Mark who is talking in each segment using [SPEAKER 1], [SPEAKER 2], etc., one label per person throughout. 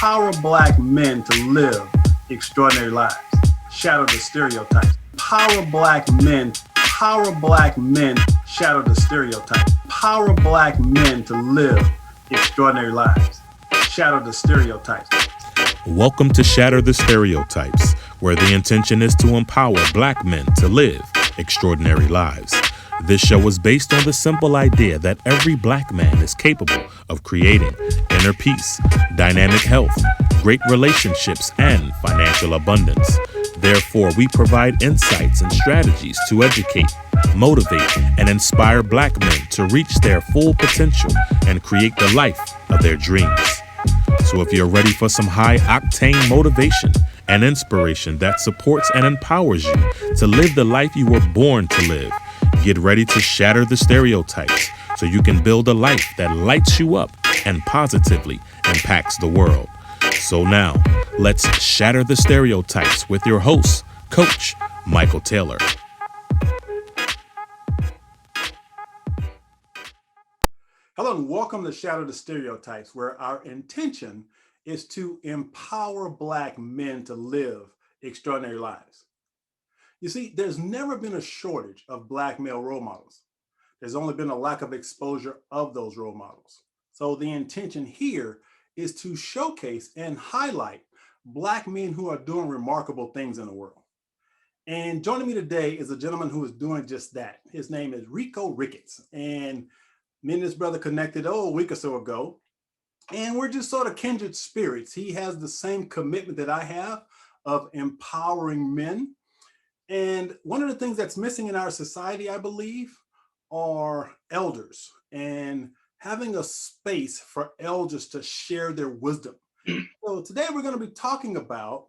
[SPEAKER 1] empower Black men to live extraordinary lives. Shatter the stereotypes. Power Black men, shatter the stereotypes. Power Black men to live extraordinary lives. Shatter the stereotypes.
[SPEAKER 2] Welcome to Shatter the Stereotypes, where the intention is to empower Black men to live extraordinary lives. This show is based on the simple idea that every Black man is capable of creating inner peace, dynamic health, great relationships, and financial abundance. Therefore, we provide insights and strategies to educate, motivate, and inspire Black men to reach their full potential and create the life of their dreams. So if you're ready for some high-octane motivation and inspiration that supports and empowers you to live the life you were born to live, get ready to shatter the stereotypes so you can build a life that lights you up and positively impacts the world. So now, let's shatter the stereotypes with your host, Coach Michael Taylor.
[SPEAKER 1] Hello and welcome to Shatter the Stereotypes, where our intention is to empower Black men to live extraordinary lives. You see, there's never been a shortage of Black male role models. There's only been a lack of exposure of those role models. So the intention here is to showcase and highlight Black men who are doing remarkable things in the world. And joining me today is a gentleman who is doing just that. His name is Rico Ricketts. And me and this brother connected a week or so ago, and we're just sort of kindred spirits. He has the same commitment that I have of empowering men. And one of the things that's missing in our society, I believe, are elders and having a space for elders to share their wisdom. So today we're going to be talking about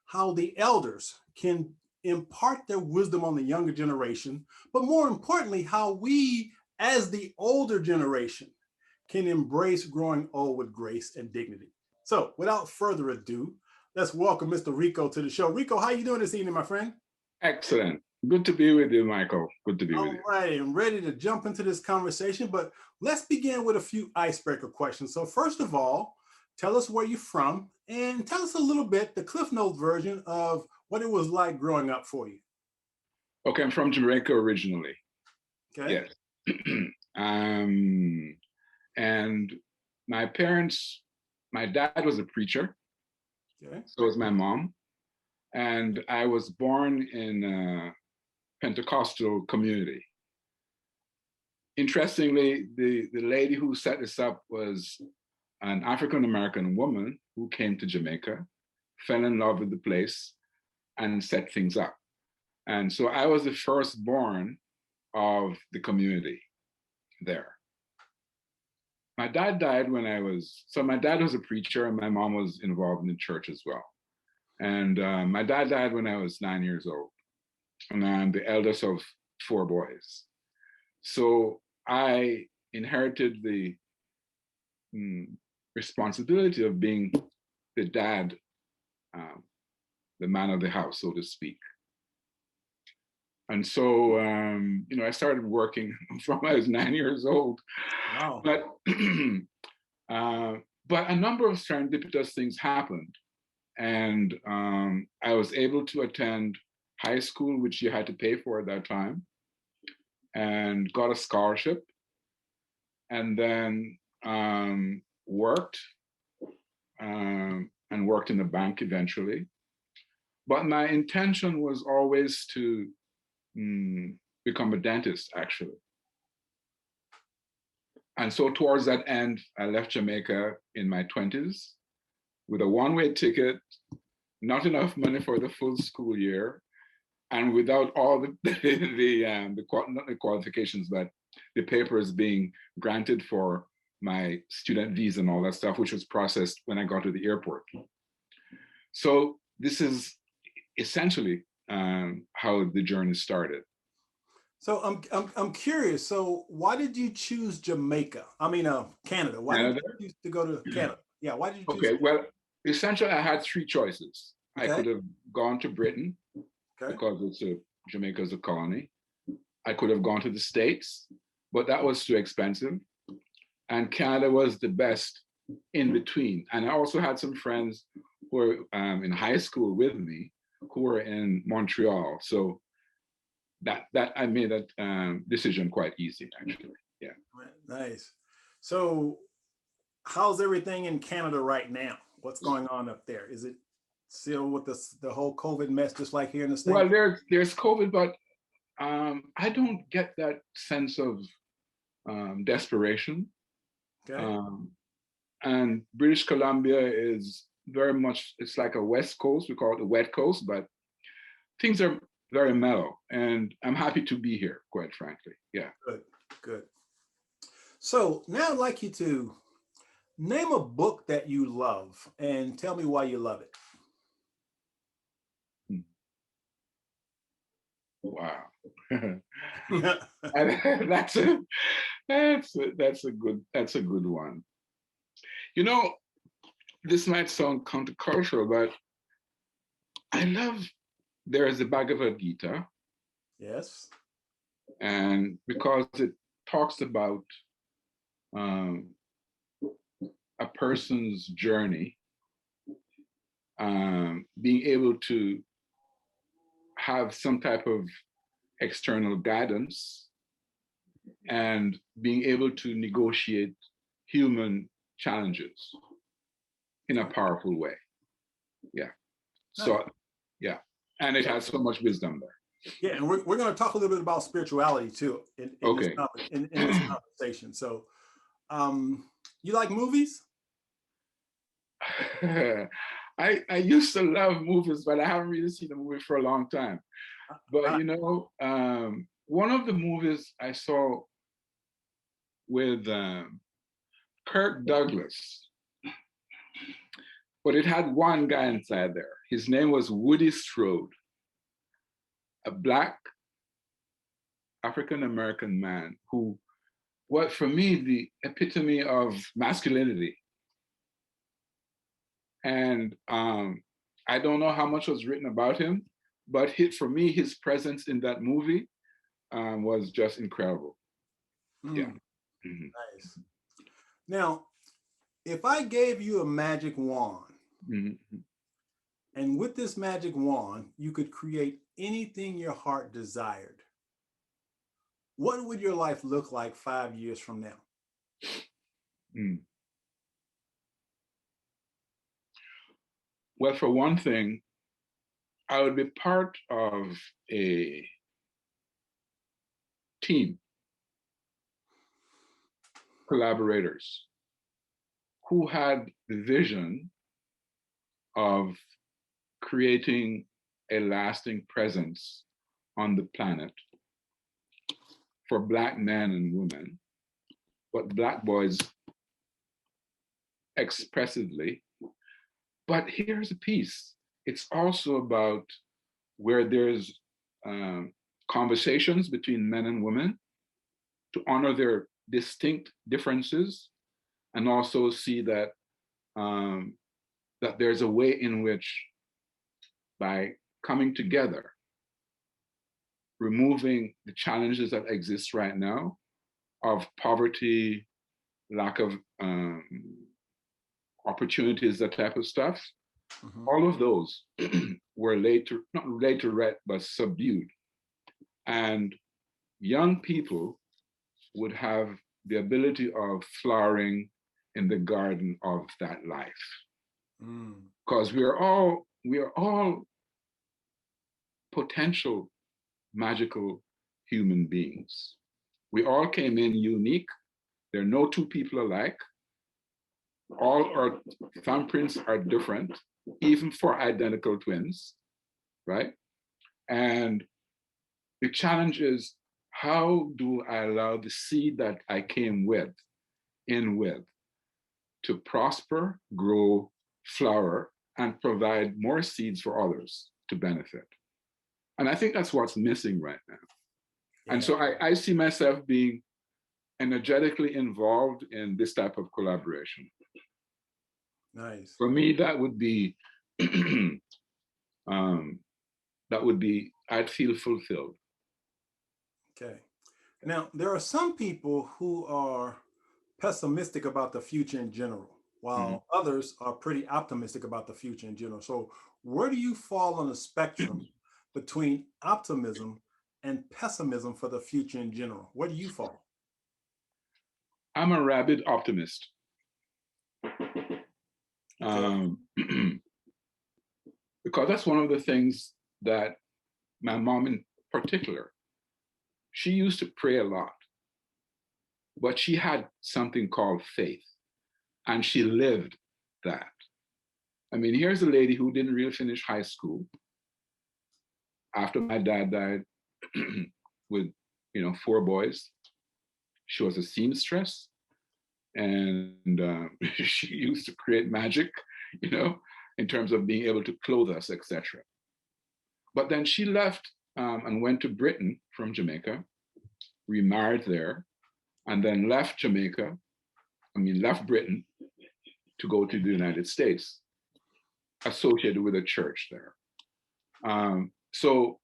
[SPEAKER 1] how the elders can impart their wisdom on the younger generation, but more importantly, how we as the older generation can embrace growing old with grace and dignity. So without further ado, let's welcome Mr. Rico to the show. Rico, how are you doing this evening, my friend?
[SPEAKER 3] Excellent. Good to be with you, Michael. Good to be with you.
[SPEAKER 1] All right, I'm ready to jump into this conversation, but let's begin with a few icebreaker questions. So first of all, tell us where you're from and tell us a little bit, the Cliff Notes version of what it was like growing up for you.
[SPEAKER 3] Okay, I'm from Jamaica originally.
[SPEAKER 1] Okay.
[SPEAKER 3] Yes. And my parents, my dad was a preacher.
[SPEAKER 1] Okay.
[SPEAKER 3] So was my mom. And I was born in a Pentecostal community. Interestingly, the lady who set this up was an African-American woman who came to Jamaica, fell in love with the place, and set things up. And so I was the firstborn of the community there. My dad died when my dad was a preacher and my mom was involved in the church as well. And my dad died when I was 9 years old. And I'm the eldest of 4 boys. So I inherited the responsibility of being the dad, the man of the house, so to speak. And so, I started working from I was 9 years old.
[SPEAKER 1] Wow.
[SPEAKER 3] But a number of serendipitous things happened. And I was able to attend high school, which you had to pay for at that time, and got a scholarship. And then worked and worked in the bank eventually. But my intention was always to become a dentist, actually. And so towards that end, I left Jamaica in my 20s with a one-way ticket, not enough money for the full school year, and without all not the qualifications, but the papers being granted for my student visa and all that stuff, which was processed when I got to the airport. So this is essentially how the journey started.
[SPEAKER 1] So I'm curious. So why did you choose Jamaica? I mean, Canada. Why did you choose to go to Canada? Yeah, why did you choose?
[SPEAKER 3] Okay, well, essentially, I had 3 choices.
[SPEAKER 1] Okay.
[SPEAKER 3] I could have gone to Britain because Jamaica is a colony. I could have gone to the States, but that was too expensive. And Canada was the best in between. And I also had some friends who were in high school with me who were in Montreal. So that I made that decision quite easy, actually. Yeah.
[SPEAKER 1] Nice. So how's everything in Canada right now? What's going on up there? Is it still with the whole COVID mess, just like here in the
[SPEAKER 3] Well,
[SPEAKER 1] States?
[SPEAKER 3] there's COVID, but I don't get that sense of desperation.
[SPEAKER 1] Okay.
[SPEAKER 3] Um, and British Columbia is very much, it's like a West Coast, we call it the Wet Coast, but things are very mellow, and I'm happy to be here, quite frankly. Yeah.
[SPEAKER 1] Good, good. So now I'd like you to name a book that you love and tell me why you love it.
[SPEAKER 3] Wow. that's a that's a good one. You know, this might sound countercultural, but I love there is the Bhagavad Gita,
[SPEAKER 1] Yes.
[SPEAKER 3] and because it talks about um, a person's journey, being able to have some type of external guidance and being able to negotiate human challenges in a powerful way. Yeah. So, yeah. And it has so much wisdom there.
[SPEAKER 1] Yeah, and we're going to talk a little bit about spirituality too
[SPEAKER 3] Okay.
[SPEAKER 1] in this conversation. So, you like movies?
[SPEAKER 3] I used to love movies, but I haven't really seen a movie for a long time. But you know, one of the movies I saw with Kirk Douglas, but it had one guy inside there. His name was Woody Strode, a Black African-American man who was, for me, the epitome of masculinity. And I don't know how much was written about him, but for me, his presence in that movie was just incredible. Yeah. Mm-hmm.
[SPEAKER 1] Nice. Now, if I gave you a magic wand,
[SPEAKER 3] Mm-hmm.
[SPEAKER 1] and with this magic wand, you could create anything your heart desired, what would your life look like 5 years from now?
[SPEAKER 3] Mm. Well, for one thing, I would be part of a team, collaborators, who had the vision of creating a lasting presence on the planet for Black men and women, but Black boys expressively. But here's a piece. It's also about where there's conversations between men and women to honor their distinct differences, and also see that that there's a way in which, by coming together, removing the challenges that exist right now of poverty, lack of opportunities, that type of stuff, all of those were not laid to rest, but subdued. And young people would have the ability of flowering in the garden of that life. Because we are all potential magical human beings. We all came in unique. There are no two people alike. All our thumbprints are different, even for identical twins, right? And the challenge is, how do I allow the seed that I came with, to prosper, grow, flower, and provide more seeds for others to benefit? And I think that's what's missing right now. Yeah. And so I see myself being energetically involved in this type of collaboration.
[SPEAKER 1] Nice.
[SPEAKER 3] For me, that would be, I'd feel fulfilled.
[SPEAKER 1] Okay. Now, there are some people who are pessimistic about the future in general.
[SPEAKER 3] Mhm.
[SPEAKER 1] while others are pretty optimistic about the future in general. So, where do you fall on the spectrum between optimism and pessimism for the future in general? Where do you fall?
[SPEAKER 3] I'm a rabid optimist.
[SPEAKER 1] Okay.
[SPEAKER 3] Um, because that's one of the things that my mom in particular, she used to pray a lot, but she had something called faith, and she lived that. I mean, here's a lady who didn't really finish high school after my dad died with, 4 boys. She was a seamstress, and she used to create magic, you know, in terms of being able to clothe us, etc. But then she left and went to Britain from Jamaica, remarried there, and then left Jamaica, left Britain to go to the United States, associated with a church there. So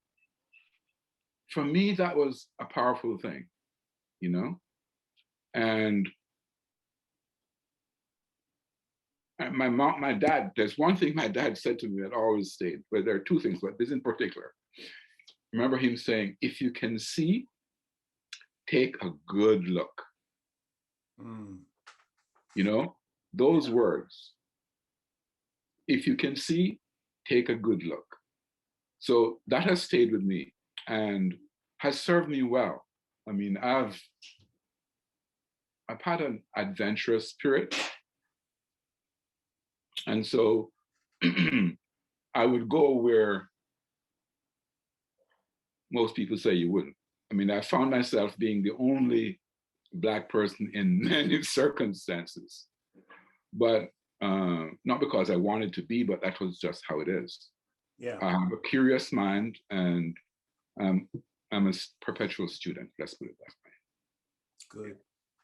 [SPEAKER 3] for me, that was a powerful thing, you know? And my dad, there's one thing my dad said to me that always stayed, but there are two things, but this in particular. Remember him saying, if you can see, take a good look.
[SPEAKER 1] Mm,
[SPEAKER 3] You know, those
[SPEAKER 1] yeah.
[SPEAKER 3] words, if you can see, take a good look. So that has stayed with me and has served me well. I mean, I've had an adventurous spirit. And so I would go where most people say you wouldn't. I mean, I found myself being the only Black person in many circumstances, but not because I wanted to be, but that was just how it is.
[SPEAKER 1] Yeah.
[SPEAKER 3] I have a curious mind, and um, I'm a perpetual student. Let's put it that way.
[SPEAKER 1] Good.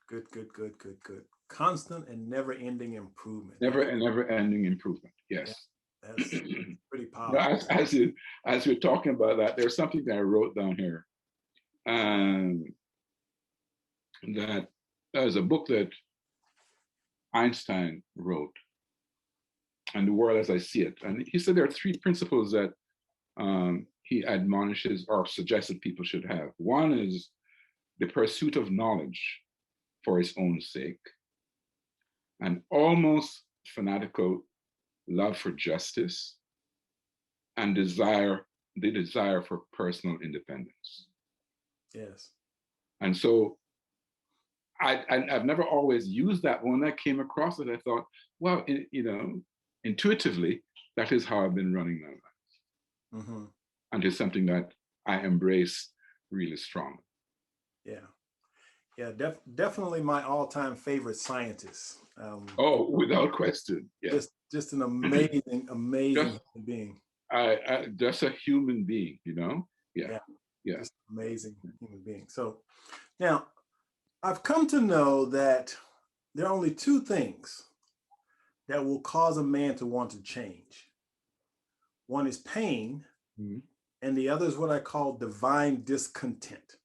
[SPEAKER 1] Good, good, good, good, good. Constant and never ending improvement.
[SPEAKER 3] Never and never ending improvement.
[SPEAKER 1] Yeah,
[SPEAKER 3] Yes.
[SPEAKER 1] that's pretty
[SPEAKER 3] Now,
[SPEAKER 1] powerful.
[SPEAKER 3] as you're talking about that, there's something that I wrote down here. Um, that there's a book that Einstein wrote, and the world as I see it. And he said there are three principles that he admonishes or suggests that people should have. One is the pursuit of knowledge for its own sake, an almost fanatical love for justice, and the desire for personal independence.
[SPEAKER 1] Yes.
[SPEAKER 3] And so I've never always used that. When I came across it, I thought, well, intuitively, that is how I've been running my life.
[SPEAKER 1] Mm-hmm.
[SPEAKER 3] And it's something that I embrace really strongly.
[SPEAKER 1] Yeah. Yeah. Definitely my all-time favorite scientist.
[SPEAKER 3] Oh, without question. Yeah.
[SPEAKER 1] Just an amazing,
[SPEAKER 3] just
[SPEAKER 1] amazing human being.
[SPEAKER 3] just a human being, you know? Yeah.
[SPEAKER 1] Yeah.
[SPEAKER 3] Yeah.
[SPEAKER 1] Just amazing human being. So now I've come to know that there are only two things that will cause a man to want to change. One is pain,
[SPEAKER 3] Mm-hmm.
[SPEAKER 1] and the other is what I call divine discontent.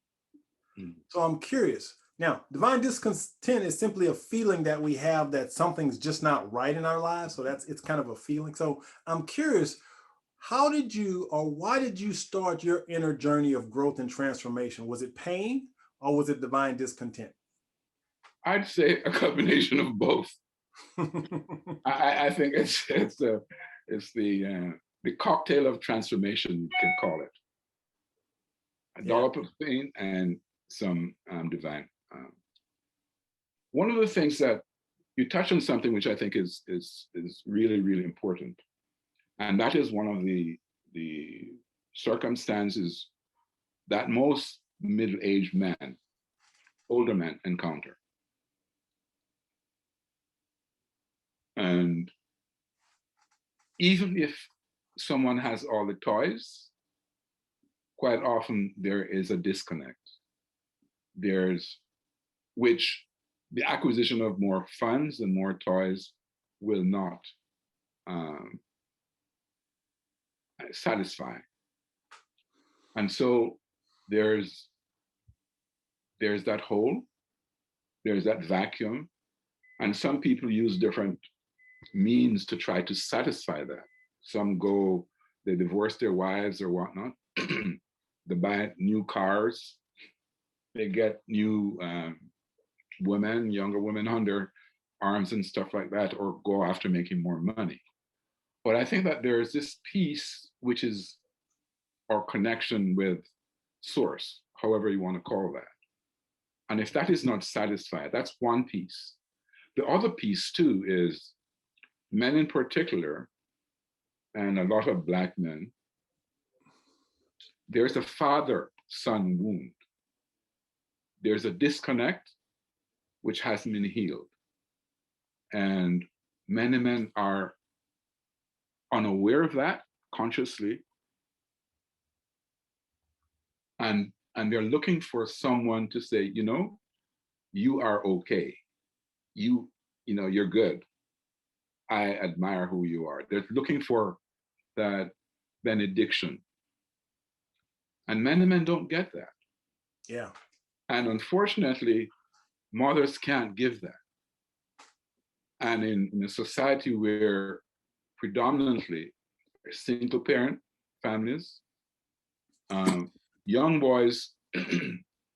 [SPEAKER 3] Mm-hmm.
[SPEAKER 1] So I'm curious. Now, divine discontent is simply a feeling that we have that something's just not right in our lives. So it's kind of a feeling. So I'm curious, how did you or why did you start your inner journey of growth and transformation? Was it pain or was it divine discontent?
[SPEAKER 3] I'd say a combination of both. I think it's the cocktail of transformation, you can call it. A
[SPEAKER 1] Yeah.
[SPEAKER 3] dollop of pain and some divine. One of the things that you touch on something which I think is really really important, and that is one of the circumstances that most middle-aged men, older men encounter. And even if someone has all the toys, quite often there is a disconnect. There's which the acquisition of more funds and more toys will not um, satisfy. And so there's there's that hole, there's that vacuum, and some people use different means to try to satisfy that. Some go, they divorce their wives or whatnot. They buy new cars. They get new women, younger women on their arms and stuff like that, or go after making more money. But I think that there is this piece which is our connection with source, however you want to call that. And if that is not satisfied, that's one piece. The other piece too is men in particular, and a lot of Black men, there's a father-son wound. There's a disconnect which hasn't been healed. And many men are unaware of that consciously. And they're looking for someone to say, you know, you are okay. You know, you're good. I admire who you are. They're looking for that benediction. And many men don't get that.
[SPEAKER 1] Yeah.
[SPEAKER 3] And unfortunately, mothers can't give that. And in a society where predominantly single parent families, young boys,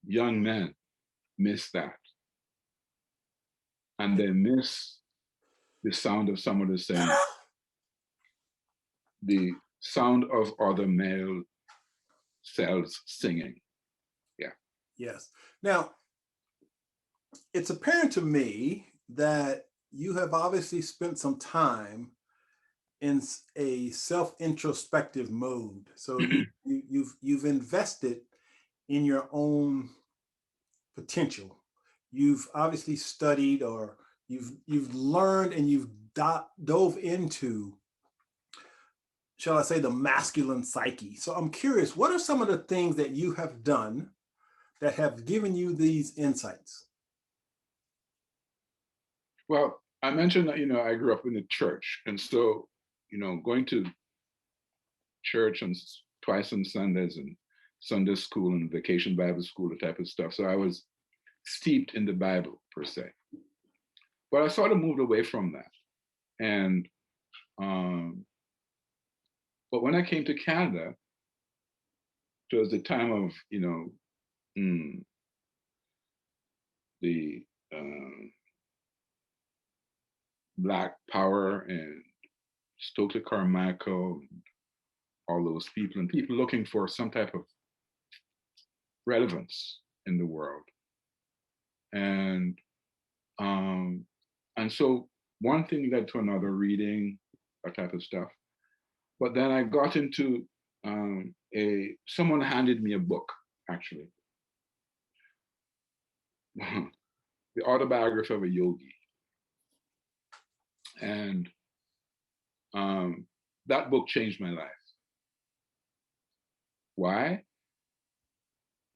[SPEAKER 3] young men miss that. And they miss the sound of someone saying, the sound of other male cells singing. Yeah.
[SPEAKER 1] Yes. Now, it's apparent to me that you have obviously spent some time in a self-introspective mode. So you've invested in your own potential. You've obviously studied, or you've learned, and you've dove into, shall I say, the masculine psyche. So I'm curious, what are some of the things that you have done that have given you these insights?
[SPEAKER 3] Well, I mentioned that, you know, I grew up in the church. And so, you know, going to church on twice on Sundays and Sunday school and vacation Bible school, the type of stuff. So I was steeped in the Bible per se. But I sort of moved away from that. And, but when I came to Canada, it was the time of, you know, the Black Power and Stokely Carmichael, all those people, and people looking for some type of relevance in the world. And so one thing led to another, reading, that type of stuff. But then I got into someone handed me a book, actually. The autobiography of a yogi. And that book changed my life. Why?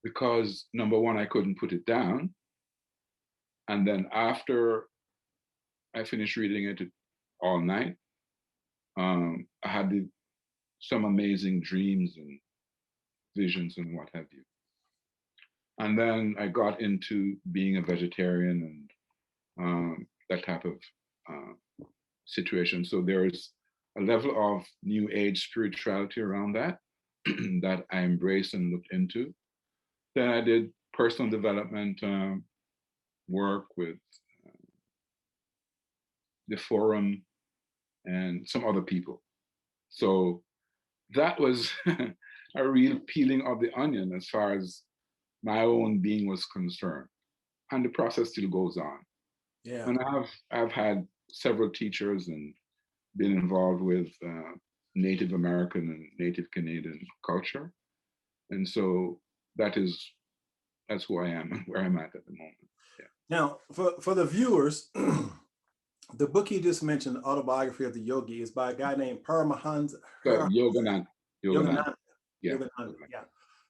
[SPEAKER 3] Because number one, I couldn't put it down. And then after I finished reading it all night, I had some amazing dreams and visions and what have you. And then I got into being a vegetarian and that type of situation. So there's a level of new age spirituality around that that I embraced and looked into. Then I did personal development work with the forum and some other people. So that was a real peeling of the onion as far as my own being was concerned. And the process still goes on.
[SPEAKER 1] Yeah.
[SPEAKER 3] And I've had several teachers and been involved with Native American and Native Canadian culture. And so that's who I am and where I'm at the moment. Yeah.
[SPEAKER 1] Now, for the viewers, the book you just mentioned, The Autobiography of the Yogi, is by a guy named Paramahansa
[SPEAKER 3] Yogananda.
[SPEAKER 1] Yogananda.
[SPEAKER 3] Yeah.
[SPEAKER 1] Yogananda. Yeah.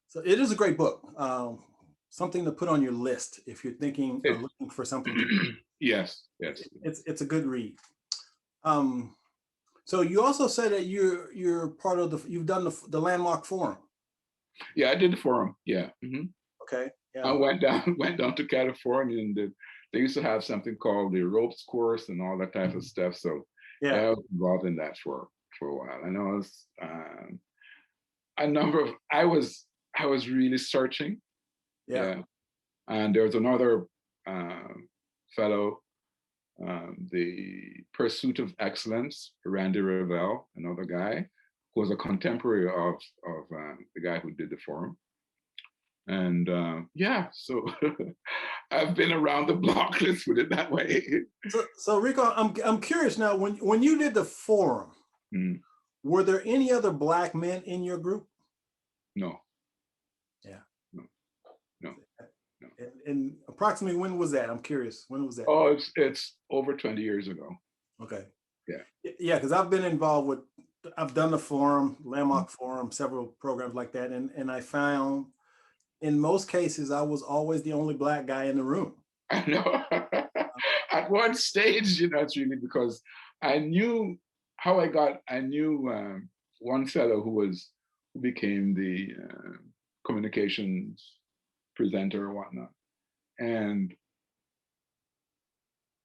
[SPEAKER 1] So it is a great book. Something to put on your list if you're thinking or looking for something to read.
[SPEAKER 3] Yes.
[SPEAKER 1] It's a good read. So you also said that you're part of you've done the Landmark Forum.
[SPEAKER 3] Yeah, I did the forum. Yeah. Mm-hmm.
[SPEAKER 1] Okay. Yeah.
[SPEAKER 3] I went down to California, and they used to have something called the ropes course and all that type of stuff. So
[SPEAKER 1] Yeah.
[SPEAKER 3] I was involved in that for a while. And I was I was really searching.
[SPEAKER 1] Yeah.
[SPEAKER 3] Yeah. And there was another fellow, the Pursuit of Excellence, Randy Revelle, another guy, who was a contemporary of the guy who did the forum. And yeah, so I've been around the block, let's put it that way.
[SPEAKER 1] So Rico, I'm curious now. When you did the forum,
[SPEAKER 3] Mm,
[SPEAKER 1] were there any other Black men in your group?
[SPEAKER 3] no,
[SPEAKER 1] Yeah.
[SPEAKER 3] no, no, no.
[SPEAKER 1] And approximately when was that? I'm curious. When was that?
[SPEAKER 3] Oh, it's over 20 years ago.
[SPEAKER 1] Okay.
[SPEAKER 3] Yeah.
[SPEAKER 1] Yeah, because I've been involved with, I've done the forum, Landmark Forum, several programs like that, and I found in most cases I was always the only Black guy in the room.
[SPEAKER 3] I know. At one stage, it's really because I knew how I knew one fellow who became the communications presenter or whatnot. And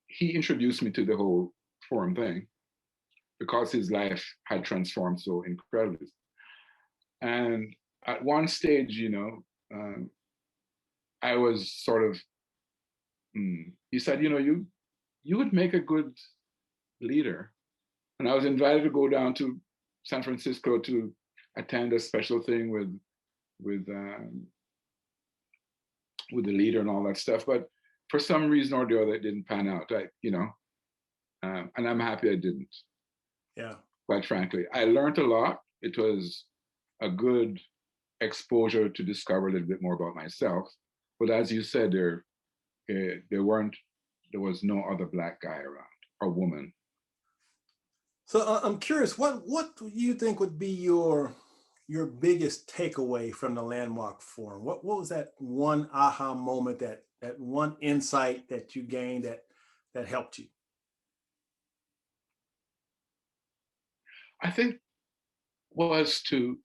[SPEAKER 3] he introduced me to the whole forum thing because his life had transformed so incredibly. And at one stage, I was sort of, he said, you would make a good leader. And I was invited to go down to San Francisco to attend a special thing with the leader and all that stuff. But for some reason or the other, it didn't pan out. And I'm happy I didn't.
[SPEAKER 1] Yeah.
[SPEAKER 3] Quite frankly, I learned a lot. It was a good exposure to discover a little bit more about myself. But as you said, there was no other Black guy around or woman.
[SPEAKER 1] So I'm curious, what do you think would be your biggest takeaway from the Landmark Forum? What was that one aha moment, that one insight that you gained that helped you?
[SPEAKER 3] I think was to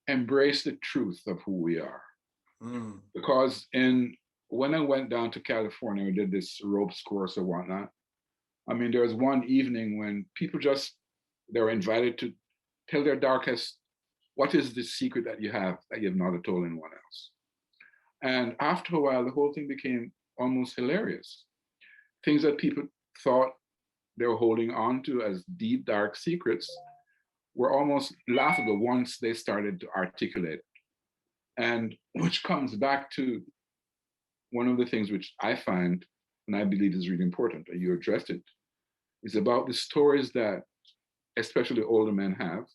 [SPEAKER 3] embrace the truth of who we are. Because when I went down to California, we did this ropes course or whatnot. I mean, there was one evening when people they were invited to tell their darkest, what is the secret that you have not told anyone else? And after a while, the whole thing became almost hilarious. Things that people thought they were holding on to as deep, dark secrets were almost laughable once they started to articulate it. And which comes back to one of the things which I find, and I believe is really important, and you addressed it, is about the stories that especially older men have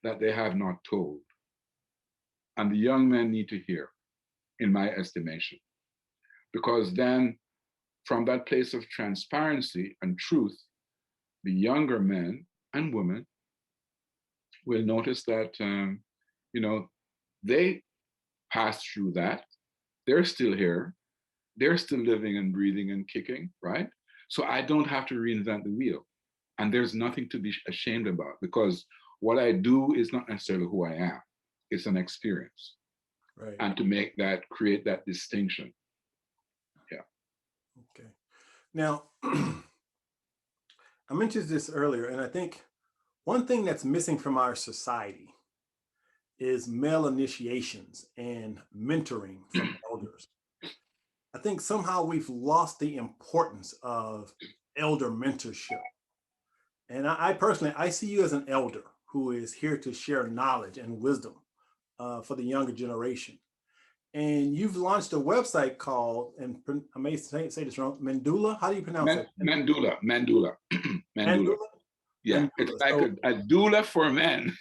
[SPEAKER 3] that they have not told. And the young men need to hear, in my estimation. Because then, from that place of transparency and truth, the younger men and women will notice that, they passed through that. They're still here. They're still living and breathing and kicking, right? So I don't have to reinvent the wheel. And there's nothing to be ashamed about, because what I do is not necessarily who I am. It's an experience.
[SPEAKER 1] Right.
[SPEAKER 3] And to create that distinction. Yeah.
[SPEAKER 1] Okay. Now, I mentioned this earlier, and I think one thing that's missing from our society is male initiations and mentoring from elders. I think somehow we've lost the importance of elder mentorship. And I personally, I see you as an elder who is here to share knowledge and wisdom for the younger generation. And you've launched a website called, and I may say this wrong, Mandula. How do you pronounce that?
[SPEAKER 3] Mandula.
[SPEAKER 1] Mandula.
[SPEAKER 3] Yeah,
[SPEAKER 1] Mandula.
[SPEAKER 3] it's like a doula for men.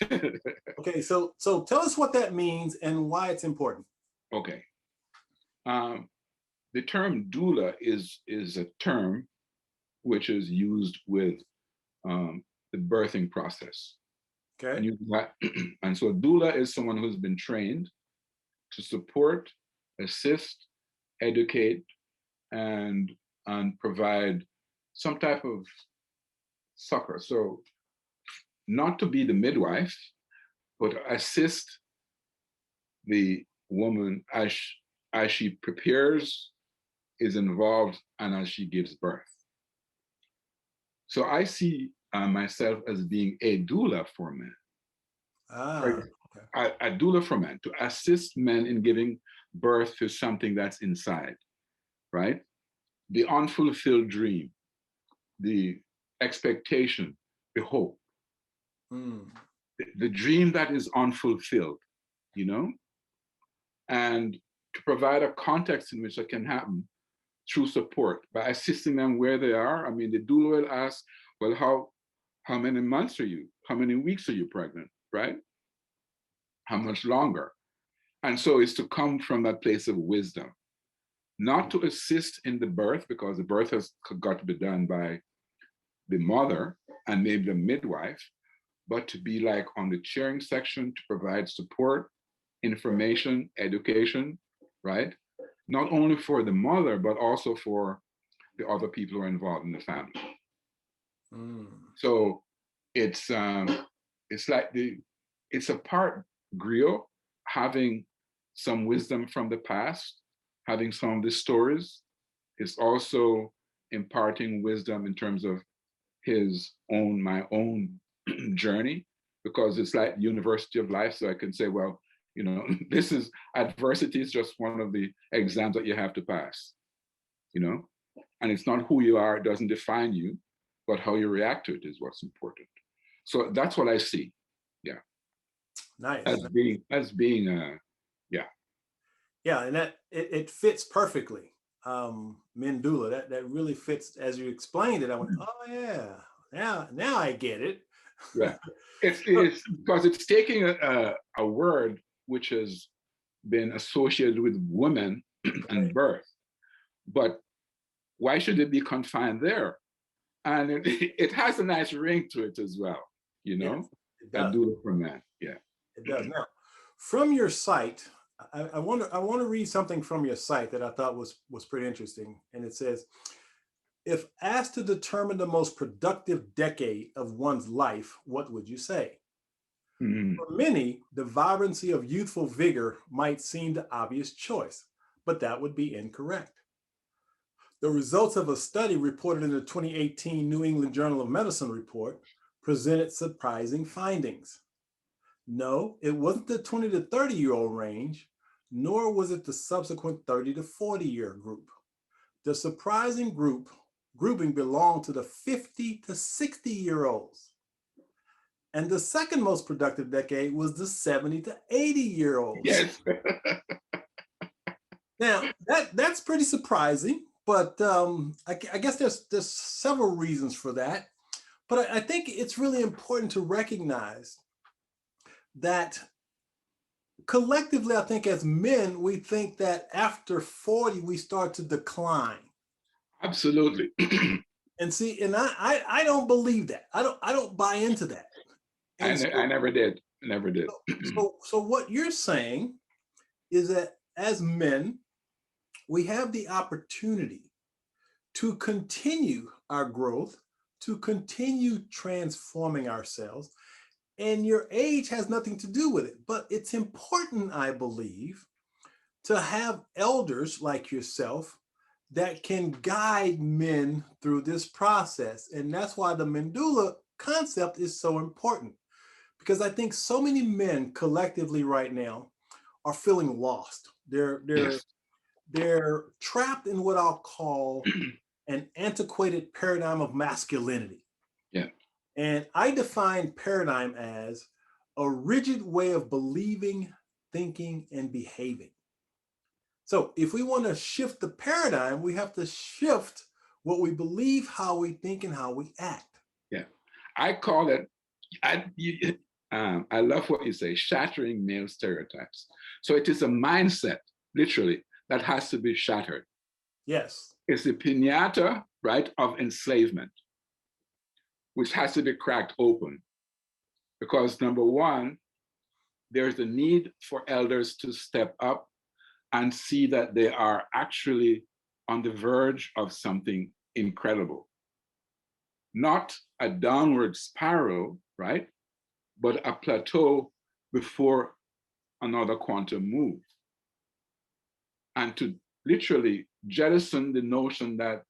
[SPEAKER 1] Okay, so tell us what that means and why it's important.
[SPEAKER 3] Okay. The term doula is a term which is used with the birthing process.
[SPEAKER 1] Okay.
[SPEAKER 3] And so doula is someone who's been trained to support, assist, educate, and provide some type of succor. So not to be the midwife, but assist the woman as she prepares, is involved, and as she gives birth. So I see myself as being a doula for men.
[SPEAKER 1] Ah, okay.
[SPEAKER 3] A doula for men, to assist men in giving birth to something that's inside, right? The unfulfilled dream, the expectation, the hope,
[SPEAKER 1] Mm,
[SPEAKER 3] the dream that is unfulfilled, you know? And to provide a context in which that can happen through support by assisting them where they are. I mean, the doula will ask, well, how many months are you? How many weeks are you pregnant, right? How much longer? And so it's to come from that place of wisdom, not to assist in the birth, because the birth has got to be done by the mother and maybe the midwife, but to be like on the cheering section to provide support, information, education, right? Not only for the mother, but also for the other people who are involved in the family.
[SPEAKER 1] mm,
[SPEAKER 3] So it's like it's a part griot having some wisdom from the past, having some of the stories. It's also imparting wisdom in terms of my own journey, because it's like university of life. So I can say, well, you know, this is adversity is just one of the exams that you have to pass, you know, and it's not who you are, it doesn't define you, but how you react to it is what's important. So that's what I see. Yeah.
[SPEAKER 1] nice.
[SPEAKER 3] As being yeah.
[SPEAKER 1] Yeah, and that it fits perfectly. Mendula, that really fits as you explained it. I went, oh yeah, now I get it.
[SPEAKER 3] Yeah. It's because it's taking a word which has been associated with women and
[SPEAKER 1] Right.
[SPEAKER 3] birth, but why should it be confined there? And it has a nice ring to it as well, you
[SPEAKER 1] Yes,
[SPEAKER 3] know,
[SPEAKER 1] it
[SPEAKER 3] that
[SPEAKER 1] does.
[SPEAKER 3] doula for men. Yeah.
[SPEAKER 1] It does. Now, from your site, I want to read something from your site that I thought was pretty interesting, and it says, if asked to determine the most productive decade of one's life, what would you say?
[SPEAKER 3] Mhm.
[SPEAKER 1] For many, the vibrancy of youthful vigor might seem the obvious choice, but that would be incorrect. The results of a study reported in the 2018 New England Journal of Medicine report presented surprising findings. No, it wasn't the 20 to 30-year-old range, nor was it the subsequent 30 to 40-year group. The surprising grouping belonged to the 50 to 60-year-olds. And the second most productive decade was the 70 to 80-year-olds.
[SPEAKER 3] Yes.
[SPEAKER 1] Now, that's pretty surprising, but I guess there's several reasons for that. But I think it's really important to recognize that collectively, I think as men, we think that after 40, we start to decline.
[SPEAKER 3] Absolutely.
[SPEAKER 1] And see, and I don't believe that. I don't buy into that. And
[SPEAKER 3] I
[SPEAKER 1] so,
[SPEAKER 3] never did. Never did.
[SPEAKER 1] so what you're saying is that as men, we have the opportunity to continue our growth, to continue transforming ourselves. And your age has nothing to do with it. But it's important, I believe, to have elders like yourself that can guide men through this process. And that's why the Mendula concept is so important. Because I think so many men collectively right now are feeling lost.
[SPEAKER 3] Yes.
[SPEAKER 1] They're trapped in what I'll call an antiquated paradigm of masculinity.
[SPEAKER 3] Yeah.
[SPEAKER 1] And I define paradigm as a rigid way of believing, thinking, and behaving. So if we want to shift the paradigm, we have to shift what we believe, how we think, and how we act.
[SPEAKER 3] Yeah. I call it, I love what you say, shattering male stereotypes. So it is a mindset, literally, that has to be shattered.
[SPEAKER 1] Yes.
[SPEAKER 3] It's the piñata, right, of enslavement, which has to be cracked open. Because number one, there's a need for elders to step up and see that they are actually on the verge of something incredible. Not a downward spiral, right? But a plateau before another quantum move. And to literally jettison the notion that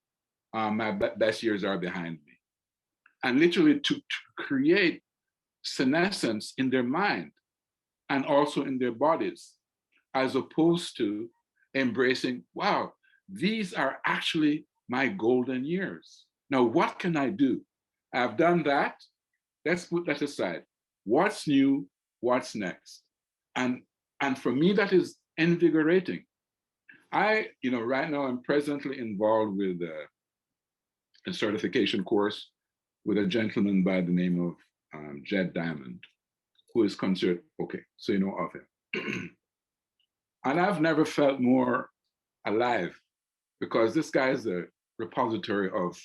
[SPEAKER 3] my best years are behind me. and literally to create senescence in their mind and also in their bodies, as opposed to embracing, wow, these are actually my golden years. Now, what can I do? I've done that. Let's put that aside. What's new? What's next? And for me, that is invigorating. Right now I'm presently involved with a certification course with a gentleman by the name of Jed Diamond, who is considered, okay, so you know of him. And I've never felt more alive because this guy is a repository of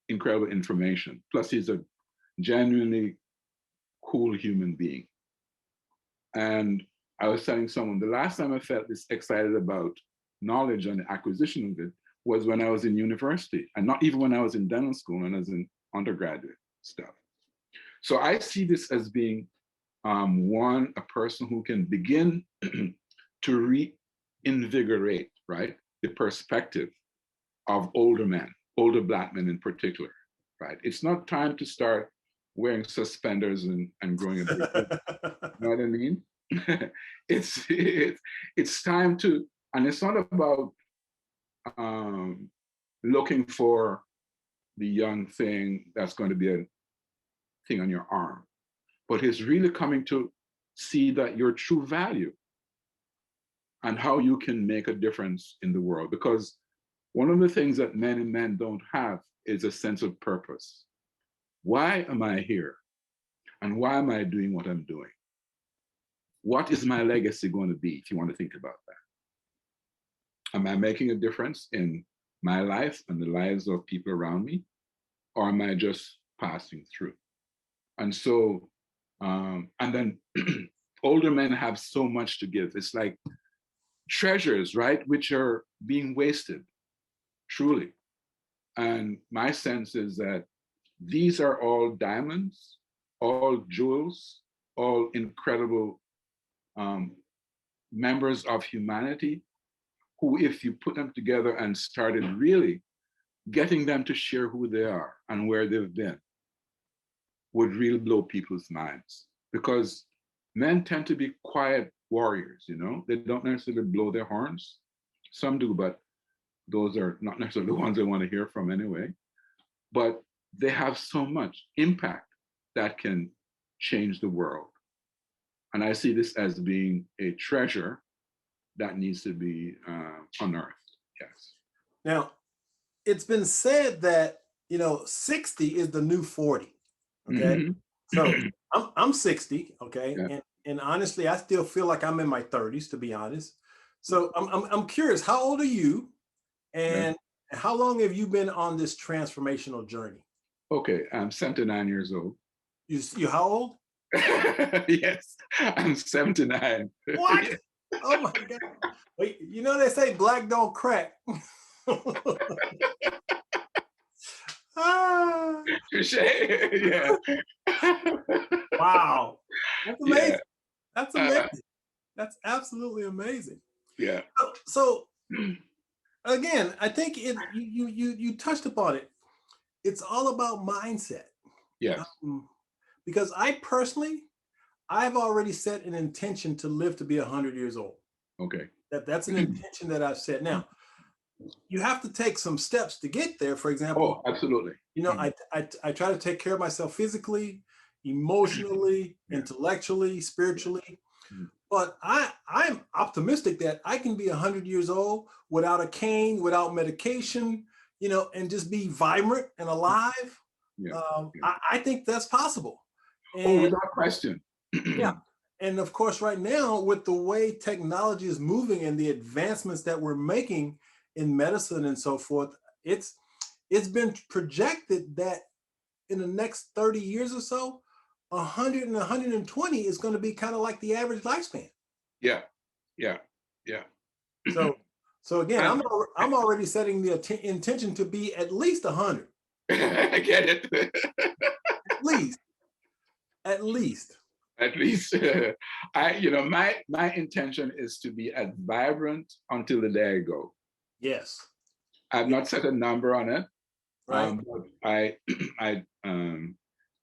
[SPEAKER 3] incredible information. Plus, he's a genuinely cool human being. And I was telling someone the last time I felt this excited about knowledge and the acquisition of it was when I was in university, and not even when I was in dental school and as in undergraduate stuff. So I see this as being a person who can begin to reinvigorate, right, the perspective of older men, older Black men in particular, right? It's not time to start wearing suspenders and growing a beard. You know what I mean? It's time to, and it's not about looking for the young thing that's going to be a thing on your arm, but it's really coming to see that your true value and how you can make a difference in the world. Because one of the things that many men don't have is a sense of purpose. Why am I here? And why am I doing what I'm doing? What is my legacy going to be, if you want to think about that? Am I making a difference in my life and the lives of people around me? Or am I just passing through? And so, and then older men have so much to give. It's like treasures, right? Which are being wasted, truly. And my sense is that these are all diamonds, all jewels, all incredible members of humanity who, if you put them together and started really getting them to share who they are and where they've been, would really blow people's minds. Because men tend to be quiet warriors, you know? They don't necessarily blow their horns. Some do, but those are not necessarily the ones I want to hear from anyway. But they have so much impact that can change the world. And I see this as being a treasure that needs to be unearthed. Yes.
[SPEAKER 1] Now, it's been said that 60 is the new 40. Okay,
[SPEAKER 3] Mm-hmm.
[SPEAKER 1] so I'm 60. Okay,
[SPEAKER 3] Yeah.
[SPEAKER 1] and honestly, I still feel like I'm in my 30s, to be honest. So I'm curious, how old are you, and how long have you been on this transformational journey?
[SPEAKER 3] Okay, I'm 79 years old.
[SPEAKER 1] You how old?
[SPEAKER 3] Yes, I'm 79.
[SPEAKER 1] What?
[SPEAKER 3] Yeah.
[SPEAKER 1] Oh my God! Wait, they say black don't crack. Ah,
[SPEAKER 3] Yeah.
[SPEAKER 1] wow, that's amazing.
[SPEAKER 3] Yeah.
[SPEAKER 1] That's amazing. That's absolutely amazing.
[SPEAKER 3] Yeah.
[SPEAKER 1] So again, I think you touched upon it. It's all about mindset.
[SPEAKER 3] Yes.
[SPEAKER 1] Because I've already set an intention to live to be 100 years old.
[SPEAKER 3] Okay.
[SPEAKER 1] That's an intention that I've set. Now, you have to take some steps to get there. For example,
[SPEAKER 3] Oh, absolutely.
[SPEAKER 1] I try to take care of myself physically, emotionally, intellectually, spiritually. But I'm optimistic that I can be 100 years old without a cane, without medication, and just be vibrant and alive.
[SPEAKER 3] Yeah.
[SPEAKER 1] I think that's possible.
[SPEAKER 3] And, without question.
[SPEAKER 1] Yeah. And of course, right now, with the way technology is moving and the advancements that we're making in medicine and so forth, it's been projected that in the next 30 years or so, 100 and 120 is going to be kind of like the average lifespan.
[SPEAKER 3] Yeah.
[SPEAKER 1] So again, I'm already setting the intention to be at least 100.
[SPEAKER 3] I get it.
[SPEAKER 1] At least.
[SPEAKER 3] My intention is to be as vibrant until the day I go.
[SPEAKER 1] Yes.
[SPEAKER 3] I've not set a number on it.
[SPEAKER 1] Right.
[SPEAKER 3] But I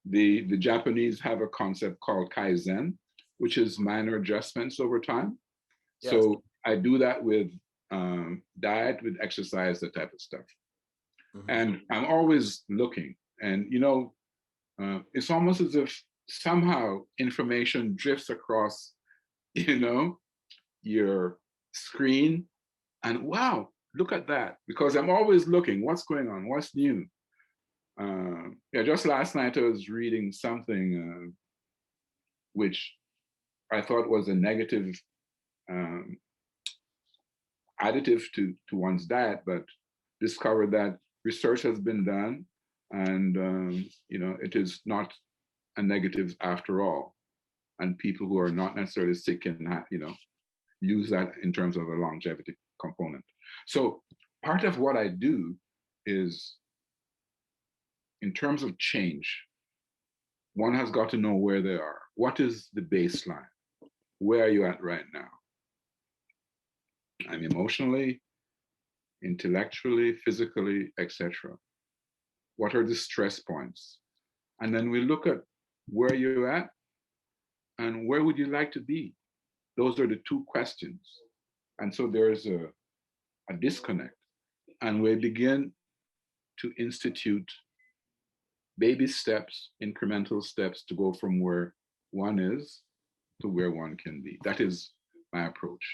[SPEAKER 3] The Japanese have a concept called kaizen, which is minor adjustments over time.
[SPEAKER 1] Yes.
[SPEAKER 3] So I do that with diet, with exercise, that type of stuff.
[SPEAKER 1] Mm-hmm.
[SPEAKER 3] And I'm always looking. And, it's almost as if somehow information drifts across, your screen. And wow, look at that. Because I'm always looking, what's going on? What's new? Yeah, just last night I was reading something which I thought was a negative um, additive to one's diet, but discovered that research has been done, and it is not a negative after all. And people who are not necessarily sick can use that in terms of a longevity component. So part of what I do is, in terms of change, one has got to know where they are. What is the baseline? Where are you at right now? I'm emotionally, intellectually, physically, etc. What are the stress points? And then we look at where you're at and where would you like to be? Those are the two questions. And so there's a disconnect. And we begin to institute baby steps, incremental steps to go from where one is to where one can be. That is my approach.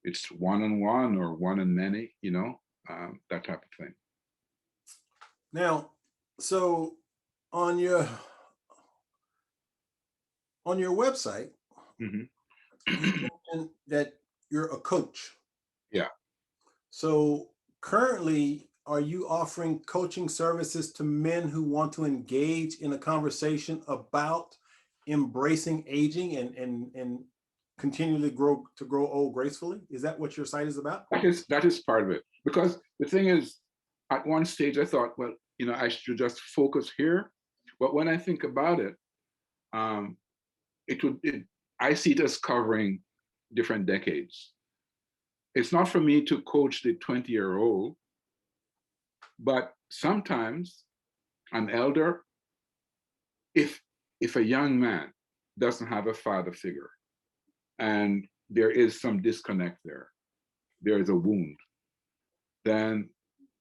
[SPEAKER 3] It's one-on-one or one and many, that type of thing.
[SPEAKER 1] Now, so on your website,
[SPEAKER 3] Mm-hmm.
[SPEAKER 1] you mentioned that you're a coach.
[SPEAKER 3] Yeah.
[SPEAKER 1] So currently, are you offering coaching services to men who want to engage in a conversation about embracing aging and continually grow old gracefully? Is that what your site is about?
[SPEAKER 3] That is part of it. Because the thing is, at one stage I thought, well, I should just focus here. But when I think about it, I see it as covering different decades. It's not for me to coach the 20-year-old, but sometimes an elder, if a young man doesn't have a father figure and there is some disconnect there is a wound, then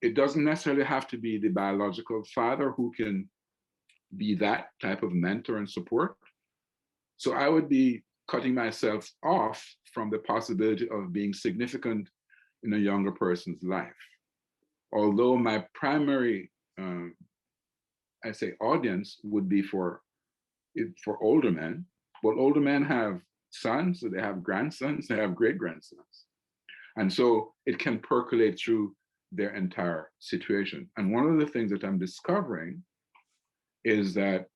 [SPEAKER 3] it doesn't necessarily have to be the biological father who can be that type of mentor and support. So I would be cutting myself off from the possibility of being significant in a younger person's life. Although my primary, audience would be for older men, but older men have sons, so they have grandsons, they have great grandsons. And so it can percolate through their entire situation. And one of the things that I'm discovering is that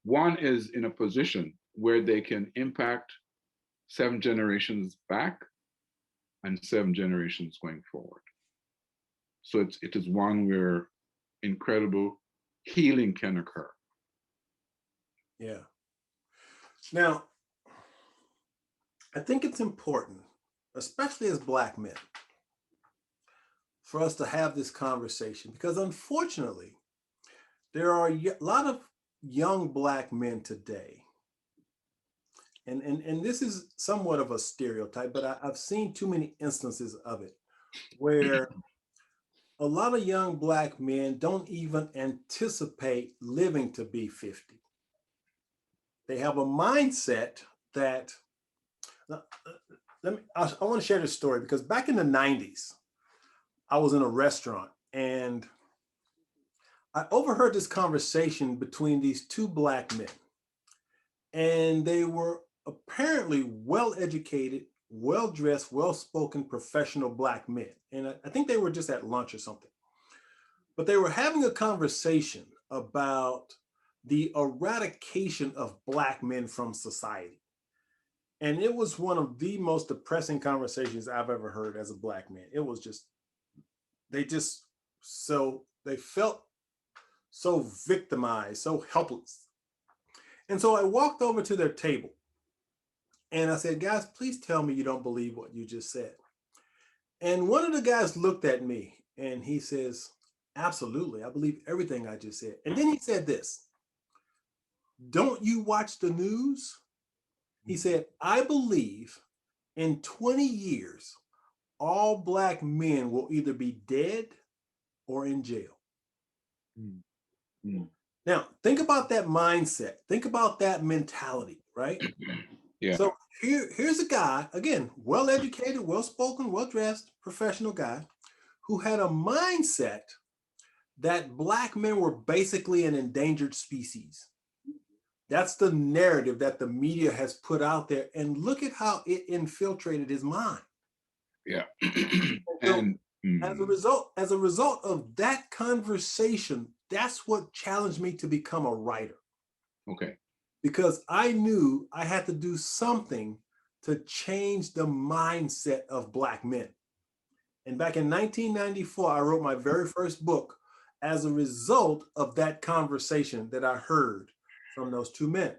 [SPEAKER 3] one is in a position where they can impact 7 generations back and 7 generations going forward. So it is one where incredible healing can occur.
[SPEAKER 1] Yeah. Now, I think it's important, especially as Black men, for us to have this conversation, because unfortunately, there are a lot of young Black men today, and this is somewhat of a stereotype, but I've seen too many instances of it, where a lot of young Black men don't even anticipate living to be 50. They have a mindset that, I want to share this story because back in the 90s, I was in a restaurant and I overheard this conversation between these two Black men. And they were apparently well-educated, well-dressed, well-spoken, professional Black men. And I think they were just at lunch or something. But they were having a conversation about the eradication of Black men from society. And it was one of the most depressing conversations I've ever heard as a Black man. It was just, they felt so victimized, so helpless. And so I walked over to their table and I said, guys, please tell me you don't believe what you just said. And one of the guys looked at me and he says, Absolutely. I believe everything I just said. And then he said this, don't you watch the news? He said, I believe in 20 years, all Black men will either be dead or in jail.
[SPEAKER 3] Mm. Mm.
[SPEAKER 1] Now, think about that mindset. Think about that mentality, right?
[SPEAKER 3] Yeah.
[SPEAKER 1] So here's a guy, again, well educated, well spoken, well dressed, professional guy who had a mindset that Black men were basically an endangered species. That's the narrative that the media has put out there. And look at how it infiltrated his mind.
[SPEAKER 3] Yeah.
[SPEAKER 1] So
[SPEAKER 3] And
[SPEAKER 1] as a result of that conversation, that's what challenged me to become a writer.
[SPEAKER 3] okay.
[SPEAKER 1] Because I knew I had to do something to change the mindset of Black men. And back in 1994, I wrote my very first book as a result of that conversation that I heard from those two men.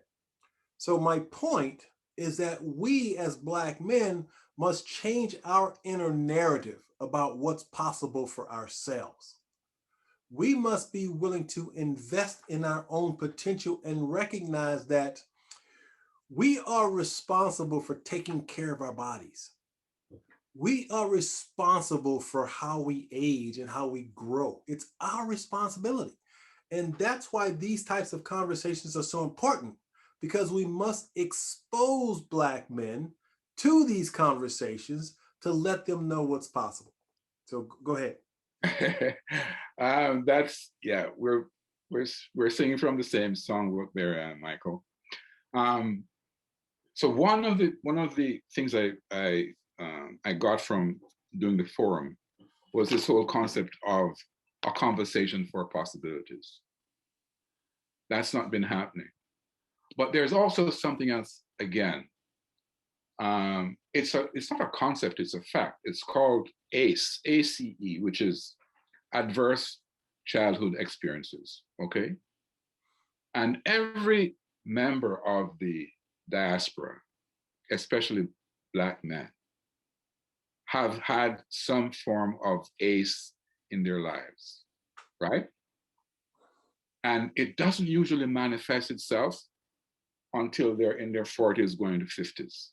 [SPEAKER 1] So, my point is that we as Black men must change our inner narrative about what's possible for ourselves. We must be willing to invest in our own potential and recognize that we are responsible for taking care of our bodies. We are responsible for how we age and how we grow. It's our responsibility. And that's why these types of conversations are so important, because we must expose Black men to these conversations to let them know what's possible. So go ahead.
[SPEAKER 3] That's yeah. We're singing from the same songbook there, Michael. Um, so one of the things I got from doing the forum was this whole concept of a conversation for possibilities. That's not been happening. But there's also something else again. It's not a concept, it's a fact. It's called ACE, ACE, which is adverse childhood experiences. Okay. And every member of the diaspora, especially Black men, have had some form of ACE in their lives, right? And it doesn't usually manifest itself until they're in their 40s, going to 50s.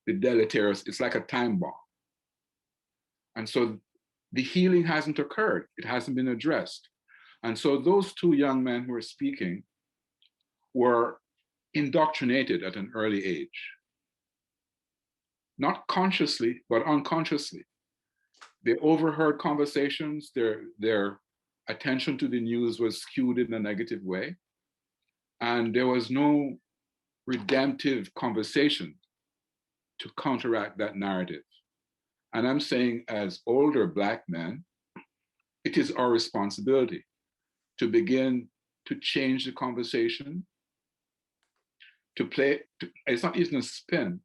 [SPEAKER 3] The deleterious, it's like a time bomb. And so the healing hasn't occurred, it hasn't been addressed. And so those two young men who are speaking were indoctrinated at an early age, not consciously, but unconsciously. They overheard conversations, their attention to the news was skewed in a negative way, and there was no redemptive conversation to counteract that narrative. And I'm saying, as older Black men, it is our responsibility to begin to change the conversation, it's not even a spin,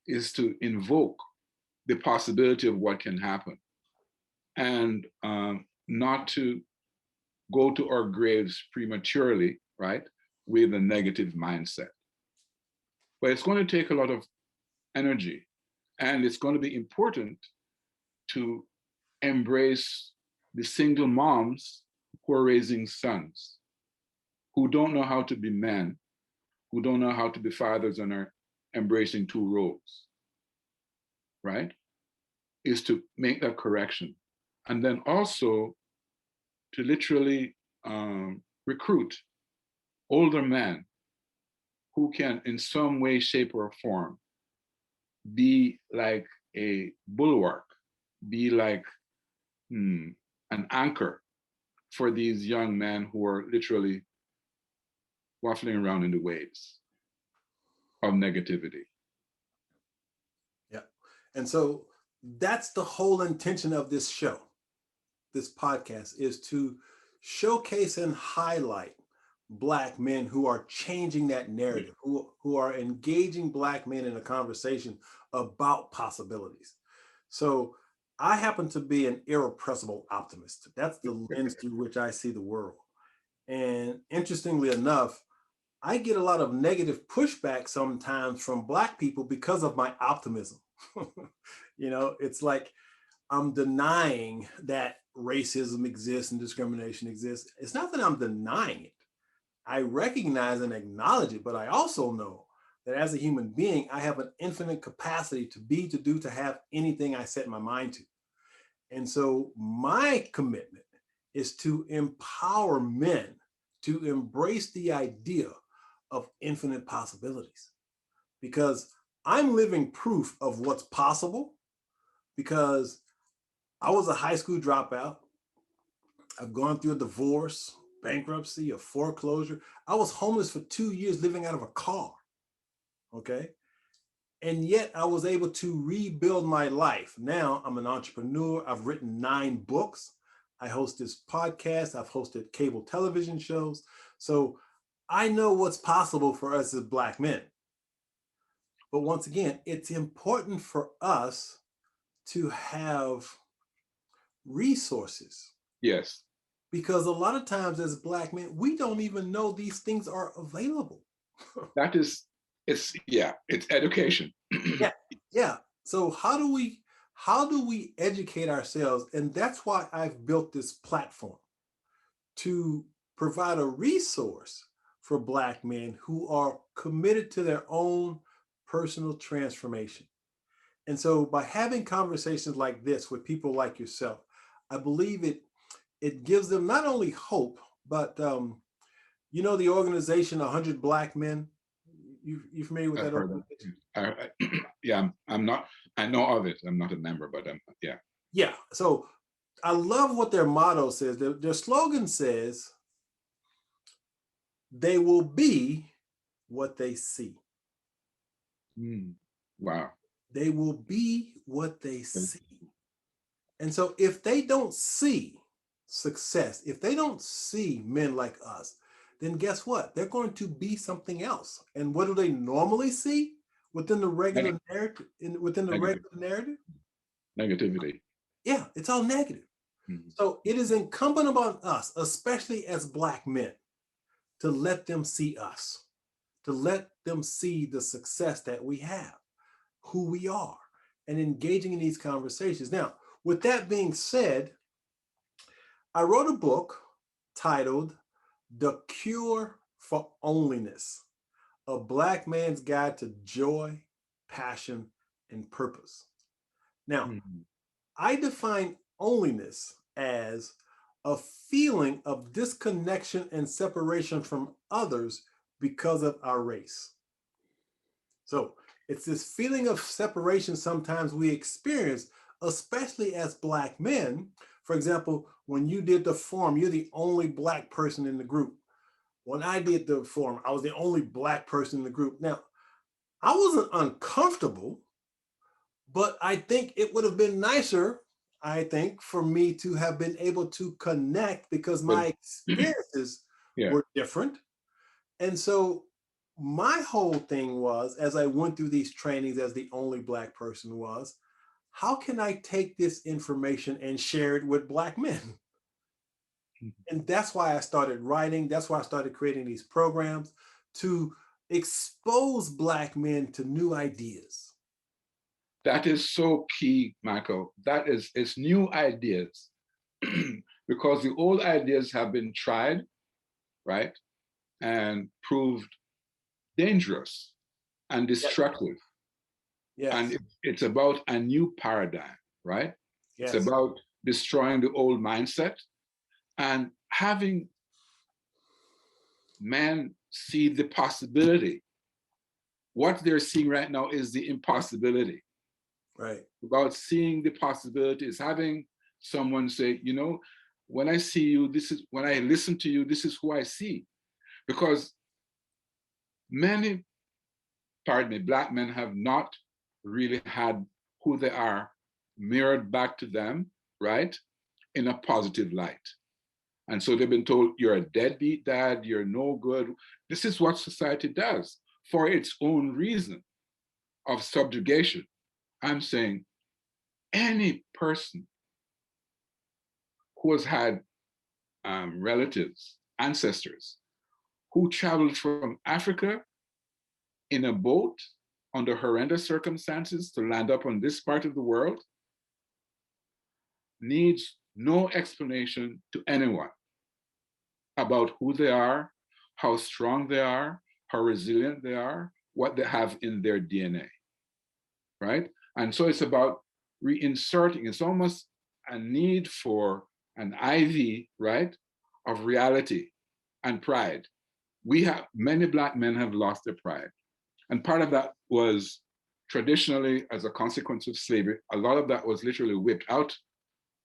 [SPEAKER 3] is to invoke the possibility of what can happen, and not to go to our graves prematurely, right, with a negative mindset. But it's going to take a lot of energy, and it's going to be important to embrace the single moms who are raising sons, who don't know how to be men, who don't know how to be fathers, and are embracing two roles, right? Is to make that correction. And then also to literally recruit older men who can, in some way, shape, or form, be like a bulwark, be like an anchor for these young men who are literally waffling around in the waves of negativity.
[SPEAKER 1] Yeah. And so that's the whole intention of this show, this podcast, is to showcase and highlight Black men who are changing that narrative, who are engaging Black men in a conversation about possibilities. So I happen to be an irrepressible optimist. That's the lens through which I see the world. And interestingly enough, I get a lot of negative pushback sometimes from Black people because of my optimism. It's like I'm denying that racism exists and discrimination exists. It's not that I'm denying it. I recognize and acknowledge it, but I also know that as a human being, I have an infinite capacity to be, to do, to have anything I set my mind to. And so my commitment is to empower men to embrace the idea of infinite possibilities, because I'm living proof of what's possible, because I was a high school dropout. I've gone through a divorce, bankruptcy, a foreclosure. I was homeless for 2 years living out of a car. Okay. And yet I was able to rebuild my life. Now I'm an entrepreneur. I've written 9 books. I host this podcast. I've hosted cable television shows. So I know what's possible for us as Black men. But once again, it's important for us to have resources,
[SPEAKER 3] Yes.
[SPEAKER 1] because a lot of times as Black men, we don't even know these things are available.
[SPEAKER 3] That is, it's education.
[SPEAKER 1] Yeah, yeah. So how do we educate ourselves? And that's why I've built this platform, to provide a resource for Black men who are committed to their own personal transformation. And so by having conversations like this with people like yourself, I believe it gives them not only hope, but the organization 100 Black Men. You familiar with
[SPEAKER 3] I've
[SPEAKER 1] that
[SPEAKER 3] heard of
[SPEAKER 1] organization?
[SPEAKER 3] yeah, I'm not, I know of it. I'm not a member, but yeah.
[SPEAKER 1] Yeah. So I love what their motto says. Their slogan says, "They will be what they see."
[SPEAKER 3] Mm. Wow.
[SPEAKER 1] They will be what they see. And so if they don't see success, if they don't see men like us, then guess what? They're going to be something else. And what do they normally see within the regular narrative? Within the
[SPEAKER 3] Negative.
[SPEAKER 1] regular narrative?
[SPEAKER 3] Negativity.
[SPEAKER 1] Yeah, it's all negative.
[SPEAKER 3] Mm.
[SPEAKER 1] So it is incumbent upon us, especially as Black men, to let them see us, to let them see the success that we have, who we are, and engaging in these conversations. Now, with that being said, I wrote a book titled The Cure for Onlyness, a Black Man's Guide to Joy, Passion, and Purpose. Now,
[SPEAKER 3] Mm.
[SPEAKER 1] I define onlyness as a feeling of disconnection and separation from others because of our race. So it's this feeling of separation sometimes we experience, especially as Black men. For example, when you did the forum, you're the only Black person in the group. When I did the forum, I was the only Black person in the group. Now, I wasn't uncomfortable, but I think it would have been nicer, I think, for me to have been able to connect, because
[SPEAKER 3] But
[SPEAKER 1] my experiences
[SPEAKER 3] yeah,
[SPEAKER 1] were different. And so my whole thing was, as I went through these trainings as the only Black person, was how can I take this information and share it with Black men? And that's why I started writing. That's why I started creating these programs, to expose Black men to new ideas.
[SPEAKER 3] that is so key, Michael. That is, it's new ideas because the old ideas have been tried, right, and proved dangerous and
[SPEAKER 1] Yes.
[SPEAKER 3] destructive. And
[SPEAKER 1] Yes.
[SPEAKER 3] it's about a new paradigm, right? It's
[SPEAKER 1] Yes.
[SPEAKER 3] about destroying the old mindset and having men see the possibility. What they're seeing right now is the impossibility.
[SPEAKER 1] Right.
[SPEAKER 3] About seeing the possibilities, having someone say, when I see you, when I listen to you, this is who I see. Because many, pardon me, Black men have not really had who they are mirrored back to them, right, in a positive light. And so they've been told, you're a deadbeat dad, you're no good. This is what society does for its own reason of subjugation. I'm saying any person who has had relatives, ancestors, who traveled from Africa in a boat under horrendous circumstances to land up on this part of the world, needs no explanation to anyone about who they are, how strong they are, how resilient they are, what they have in their DNA, right? And so it's about reinserting, it's almost a need for an IV, right, of reality and pride. We have, many Black men have lost their pride. And part of that was traditionally, as a consequence of slavery, a lot of that was literally whipped out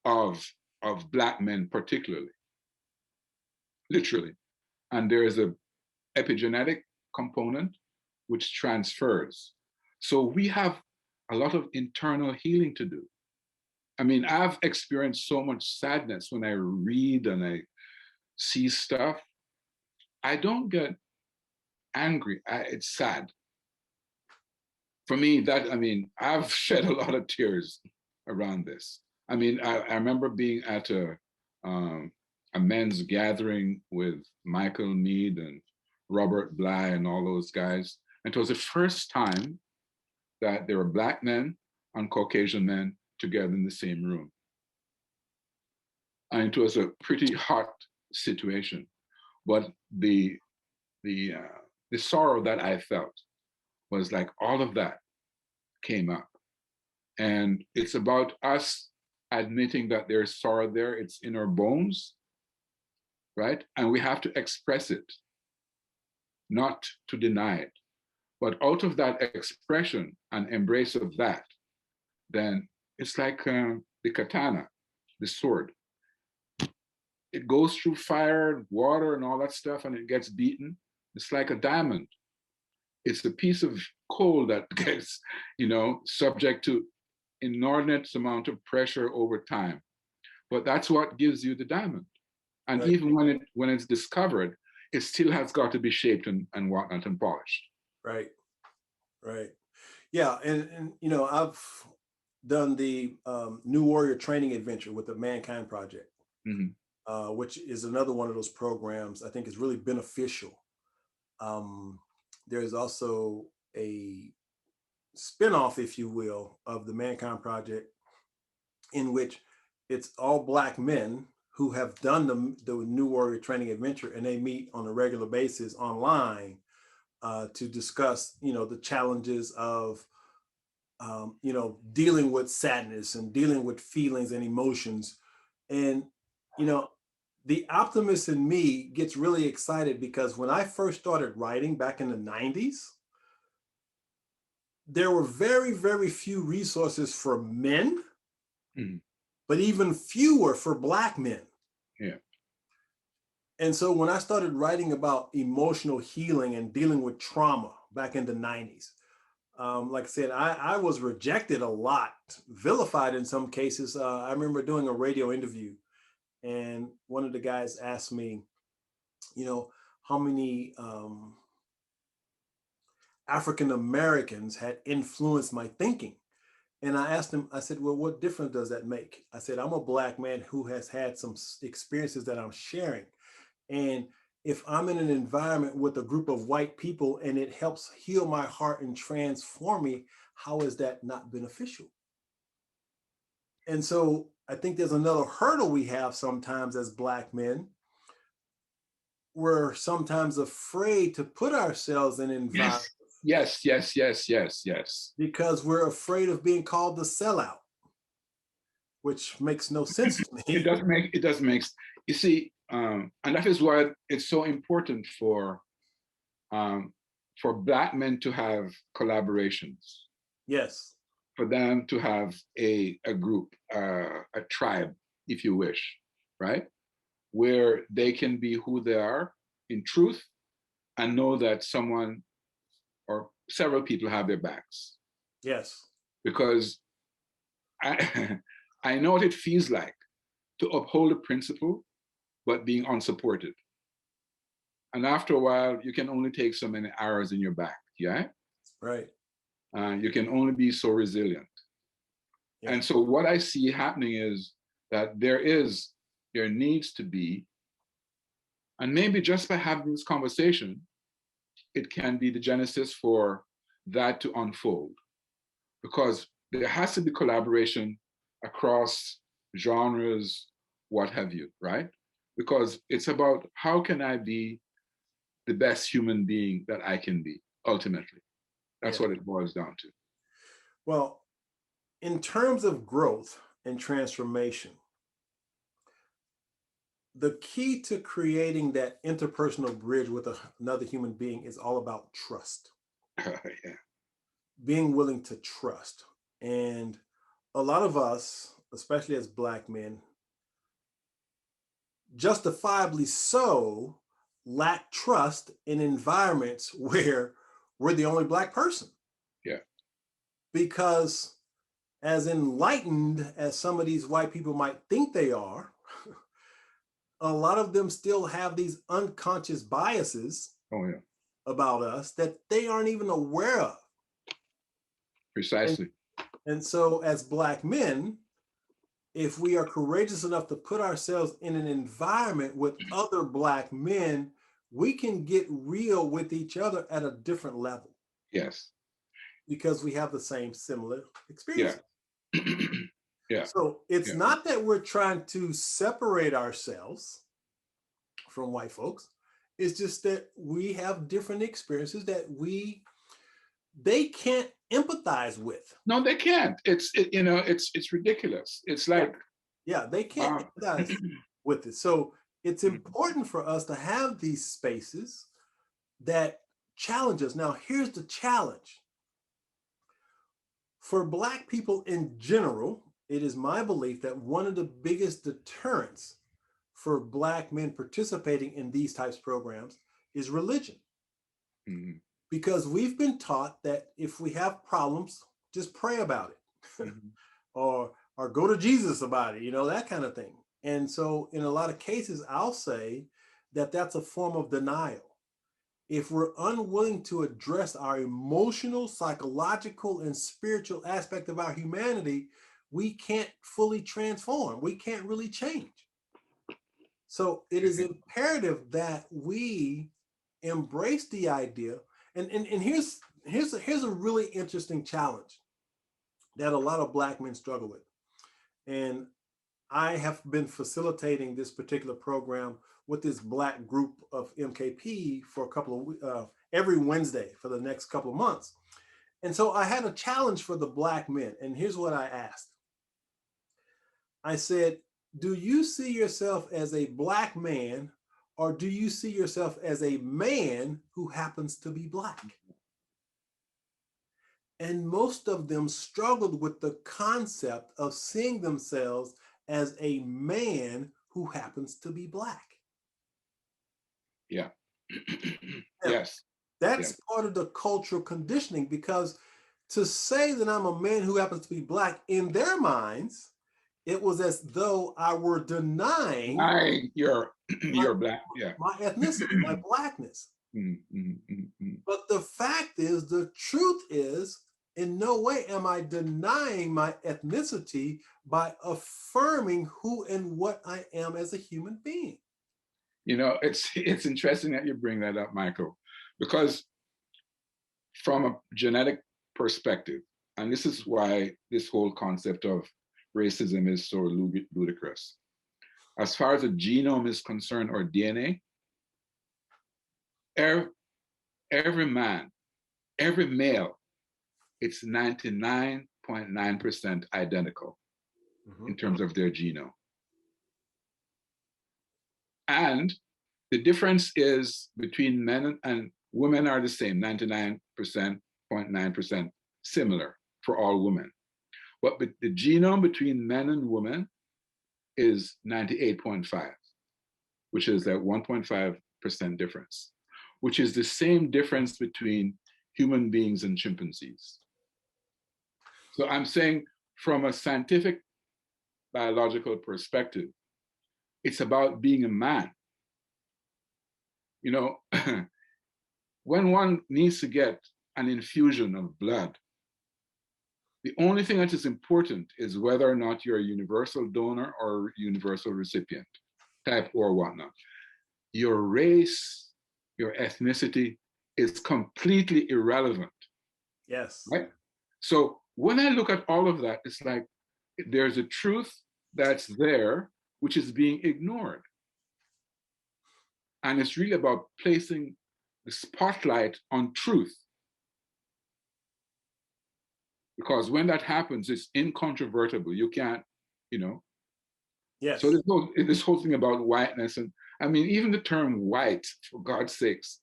[SPEAKER 3] of, Black men, particularly, literally. And there is a epigenetic component which transfers. So we have a lot of internal healing to do. I mean, I've experienced so much sadness when I read and I see stuff. I don't get angry. It's sad. For me, that, I mean, I've shed a lot of tears around this. I mean, I remember being at a men's gathering with Michael Mead and Robert Bly and all those guys. And it was the first time that there were Black men and Caucasian men together in the same room. And it was a pretty hot situation. But the sorrow that I felt was like all of that came up. And it's about us admitting that there's sorrow there, it's in our bones, right? And we have to express it, not to deny it. But out of that expression and embrace of that, then it's like the katana, the sword. It goes through fire, water, and all that stuff, and it gets beaten. It's like a diamond. It's a piece of coal that gets, subject to inordinate amount of pressure over time. But that's what gives you the diamond. And right. Even when it's discovered, it still has got to be shaped and whatnot and polished.
[SPEAKER 1] Right. Yeah, and I've done the New Warrior Training Adventure with the Mankind Project, which is another one of those programs I think is really beneficial. There's also a spinoff, if you will, of the Mankind Project, in which it's all Black men who have done the New Warrior Training Adventure, and they meet on a regular basis online to discuss, the challenges of, dealing with sadness and dealing with feelings and emotions. And, the optimist in me gets really excited because when I first started writing back in the 90s, there were very, very few resources for men, but even fewer for Black men.
[SPEAKER 3] Yeah.
[SPEAKER 1] And so when I started writing about emotional healing and dealing with trauma back in the 90s, like I said, I was rejected a lot, vilified in some cases. I remember doing a radio interview, and one of the guys asked me, how many African Americans had influenced my thinking. And I asked him, I said, well, what difference does that make? I said, I'm a Black man who has had some experiences that I'm sharing. And if I'm in an environment with a group of white people and it helps heal my heart and transform me, how is that not beneficial? And so I think there's another hurdle we have sometimes as Black men. We're sometimes afraid to put ourselves in environments.
[SPEAKER 3] Yes.
[SPEAKER 1] Because we're afraid of being called the sellout, which makes no sense to me.
[SPEAKER 3] It doesn't make, you see, and that is why it's so important for Black men to have collaborations.
[SPEAKER 1] Yes.
[SPEAKER 3] For them to have a group, a tribe, if you wish, right? Where they can be who they are in truth and know that someone or several people have their backs.
[SPEAKER 1] Yes.
[SPEAKER 3] Because I know what it feels like to uphold a principle, but being unsupported. And after a while, you can only take so many arrows in your back, yeah?
[SPEAKER 1] Right.
[SPEAKER 3] You can only be so resilient. Yeah. And so what I see happening is that there needs to be, and maybe just by having this conversation, it can be the genesis for that to unfold. Because there has to be collaboration across genres, what have you, right? Because it's about how can I be the best human being that I can be, ultimately. That's
[SPEAKER 1] Yeah.
[SPEAKER 3] what it boils down to.
[SPEAKER 1] Well, in terms of growth and transformation, the key to creating that interpersonal bridge with another human being is all about trust,
[SPEAKER 3] Yeah.
[SPEAKER 1] being willing to trust. And a lot of us, especially as Black men, justifiably so, lack trust in environments where we're the only Black person.
[SPEAKER 3] Yeah.
[SPEAKER 1] Because as enlightened as some of these white people might think they are, a lot of them still have these unconscious biases
[SPEAKER 3] Oh, yeah.
[SPEAKER 1] about us that they aren't even aware of.
[SPEAKER 3] Precisely.
[SPEAKER 1] And so, as Black men, if we are courageous enough to put ourselves in an environment with other Black men, we can get real with each other at a different level
[SPEAKER 3] Yes.
[SPEAKER 1] because we have the same similar
[SPEAKER 3] Yeah.
[SPEAKER 1] experiences.
[SPEAKER 3] Yeah.
[SPEAKER 1] So it's
[SPEAKER 3] Yeah.
[SPEAKER 1] not that we're trying to separate ourselves from white folks. It's just that we have different experiences that they can't empathize with.
[SPEAKER 3] No, they can't. It's ridiculous. It's like,
[SPEAKER 1] Yeah, they can't empathize with it. So it's important for us to have these spaces that challenge us. Now, here's the challenge. For Black people in general, it is my belief that one of the biggest deterrents for Black men participating in these types of programs is religion.
[SPEAKER 3] mm-hmm.
[SPEAKER 1] Because we've been taught that if we have problems, just pray about it.
[SPEAKER 3] Mm-hmm.
[SPEAKER 1] or go to Jesus about it, that kind of thing. And so in a lot of cases, I'll say that that's a form of denial. If we're unwilling to address our emotional, psychological, and spiritual aspect of our humanity, we can't fully transform. We can't really change. So it is imperative that we embrace the idea. And here's a really interesting challenge that a lot of Black men struggle with. And I have been facilitating this particular program with this Black group of MKP for a couple of every Wednesday for the next couple of months. And so I had a challenge for the Black men. And here's what I asked. I said, do you see yourself as a Black man, or do you see yourself as a man who happens to be Black? And most of them struggled with the concept of seeing themselves as a man who happens to be Black.
[SPEAKER 3] Yeah.
[SPEAKER 1] Now,
[SPEAKER 3] yes.
[SPEAKER 1] That's part of the cultural conditioning, because to say that I'm a man who happens to be Black, in their minds, it was as though I were denying
[SPEAKER 3] you're Black. Yeah.
[SPEAKER 1] my ethnicity, my Blackness.
[SPEAKER 3] Mm-hmm.
[SPEAKER 1] But the fact is, the truth is, in no way am I denying my ethnicity by affirming who and what I am as a human being.
[SPEAKER 3] It's interesting that you bring that up, Michael, because from a genetic perspective, and this is why this whole concept of racism is so ludicrous. As far as the genome is concerned, or DNA, every man, every male, it's 99.9% identical in terms of their genome. And the difference is between men and women are the same, 99.9% similar for all women. But the genome between men and women is 98.5, which is that 1.5% difference, which is the same difference between human beings and chimpanzees. So I'm saying, from a scientific biological perspective, it's about being a man. When one needs to get an infusion of blood, the only thing that is important is whether or not you're a universal donor or universal recipient, type or whatnot. Your race, your ethnicity is completely irrelevant.
[SPEAKER 1] Yes.
[SPEAKER 3] Right? So when I look at all of that, it's like there's a truth that's there, which is being ignored. And it's really about placing the spotlight on truth. Because when that happens, it's incontrovertible. You can't, you know.
[SPEAKER 1] Yes.
[SPEAKER 3] So this whole thing about whiteness, and I mean, even the term white, for God's sakes,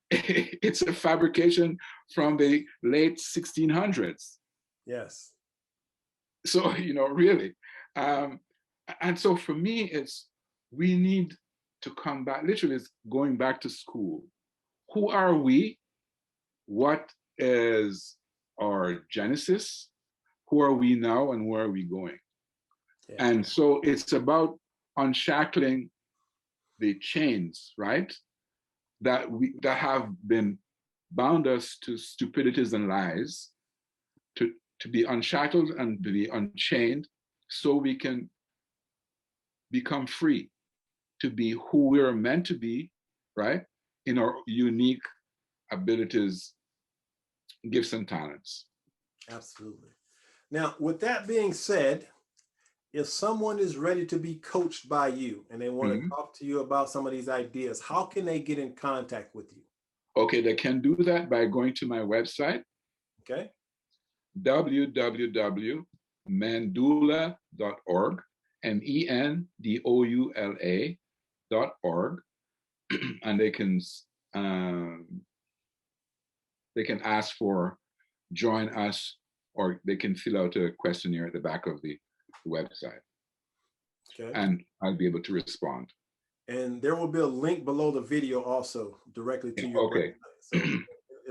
[SPEAKER 3] it's a fabrication from the late 1600s.
[SPEAKER 1] Yes.
[SPEAKER 3] So, you know, really. And so for me, we need to come back, literally, it's going back to school. Who are we? What is our genesis? Who are we now and where are we going? Yeah. And so it's about unshackling the chains, right? That have been bound us to stupidities and lies, to be unshackled and to be unchained, so we can become free to be who we're meant to be, right? In our unique abilities, gifts, and talents.
[SPEAKER 1] Absolutely. Now, with that being said, if someone is ready to be coached by you and they want to talk to you about some of these ideas, how can they get in contact with you?
[SPEAKER 3] Okay, they can do that by going to my website.
[SPEAKER 1] Okay.
[SPEAKER 3] www.mendoula.org, mendoula.org, and they can ask for join us, or they can fill out a questionnaire at the back of the website. Okay. And I'll be able to respond.
[SPEAKER 1] And there will be a link below the video also directly to your website. So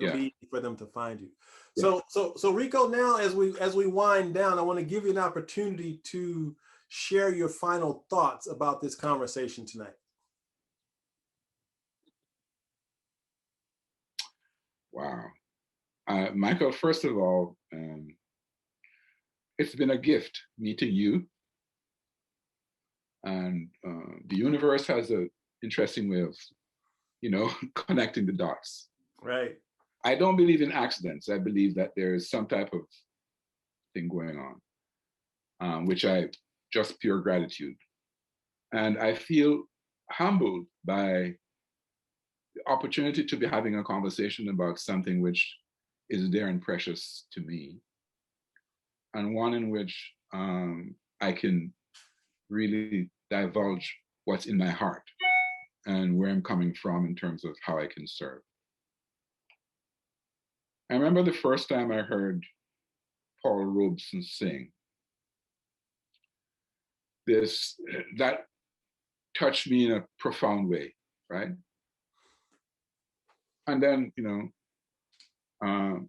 [SPEAKER 1] it'll be easy for them to find you. Yeah. So Rico, now as we wind down, I want to give you an opportunity to share your final thoughts about this conversation tonight.
[SPEAKER 3] Wow. Michael, first of all, it's been a gift meeting you. And the universe has an interesting way of, you know, connecting the dots.
[SPEAKER 1] Right.
[SPEAKER 3] I don't believe in accidents. I believe that there is some type of thing going on, which I just pure gratitude. And I feel humbled by the opportunity to be having a conversation about something which is dear and precious to me, and one in which I can really divulge what's in my heart and where I'm coming from in terms of how I can serve. I remember the first time I heard Paul Robeson sing. That touched me in a profound way, right? And then, you know,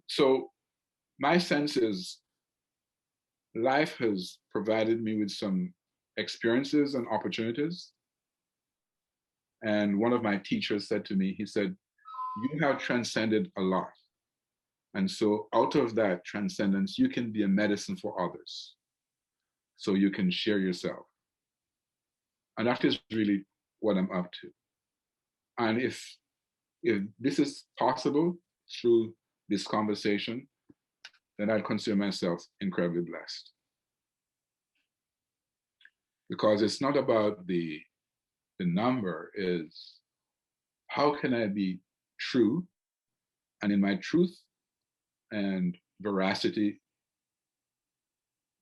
[SPEAKER 3] so my sense is life has provided me with some experiences and opportunities. And one of my teachers said to me, he said, you have transcended a lot. And so out of that transcendence, you can be a medicine for others. So you can share yourself. And that is really what I'm up to. And if this is possible through this conversation, then I'd consider myself incredibly blessed. Because it's not about the number, is how can I be true, and in my truth and veracity,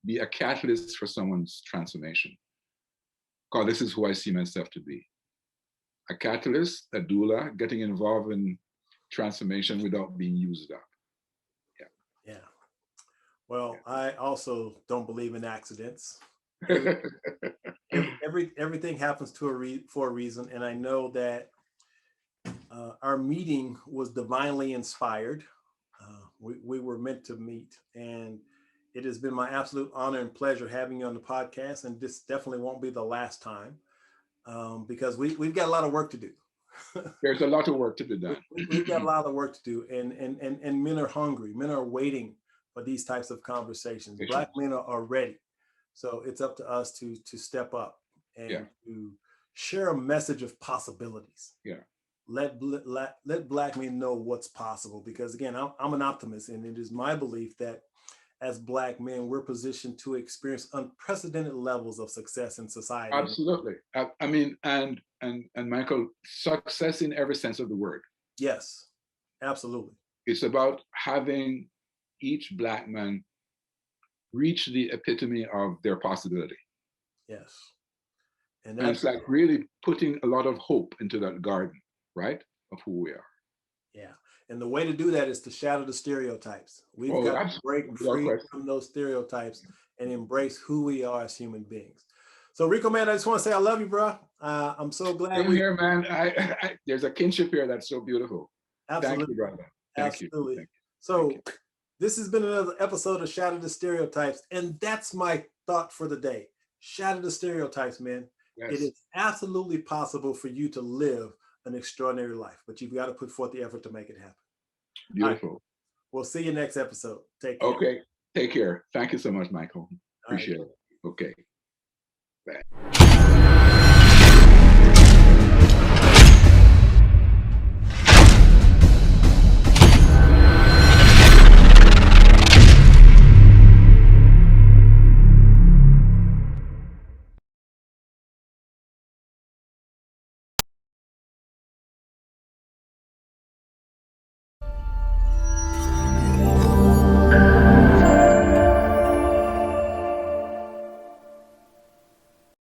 [SPEAKER 3] be a catalyst for someone's transformation. Because this is who I see myself to be. A catalyst, a doula, getting involved in transformation without being used up.
[SPEAKER 1] Yeah. Well, I also don't believe in accidents. Everything happens for a reason. And I know that our meeting was divinely inspired. We were meant to meet, and it has been my absolute honor and pleasure having you on the podcast. And this definitely won't be the last time, because we've got a lot of work to do.
[SPEAKER 3] There's a lot of work to be done.
[SPEAKER 1] We've got a lot of work to do, and men are hungry. Men are waiting for these types of conversations. Black men are ready. So it's up to us to step up and to share a message of possibilities.
[SPEAKER 3] Yeah.
[SPEAKER 1] Let Black men know what's possible, because again, I'm an optimist, and it is my belief that as Black men, we're positioned to experience unprecedented levels of success in society.
[SPEAKER 3] Absolutely. I mean, and Michael, success in every sense of the word.
[SPEAKER 1] Yes, absolutely.
[SPEAKER 3] It's about having each Black man reach the epitome of their possibility.
[SPEAKER 1] Yes.
[SPEAKER 3] And it's like really putting a lot of hope into that garden, right, of who we are.
[SPEAKER 1] Yeah. And the way to do that is to shatter the stereotypes. We've got to break free from those stereotypes and embrace who we are as human beings. So Rico, man, I just want to say I love you, bro. I'm so glad.
[SPEAKER 3] Same here, man. There's a kinship here that's so beautiful.
[SPEAKER 1] Absolutely.
[SPEAKER 3] Thank you, brother. Thank you. Thank you.
[SPEAKER 1] So this has been another episode of Shatter the Stereotypes. And that's my thought for the day. Shatter the stereotypes, man. Yes. It is absolutely possible for you to live an extraordinary life, but you've got to put forth the effort to make it happen.
[SPEAKER 3] Beautiful.
[SPEAKER 1] Right. We'll see you next episode. Take care.
[SPEAKER 3] Okay. Take care. Thank you so much, Michael. Appreciate it. Okay. Bye.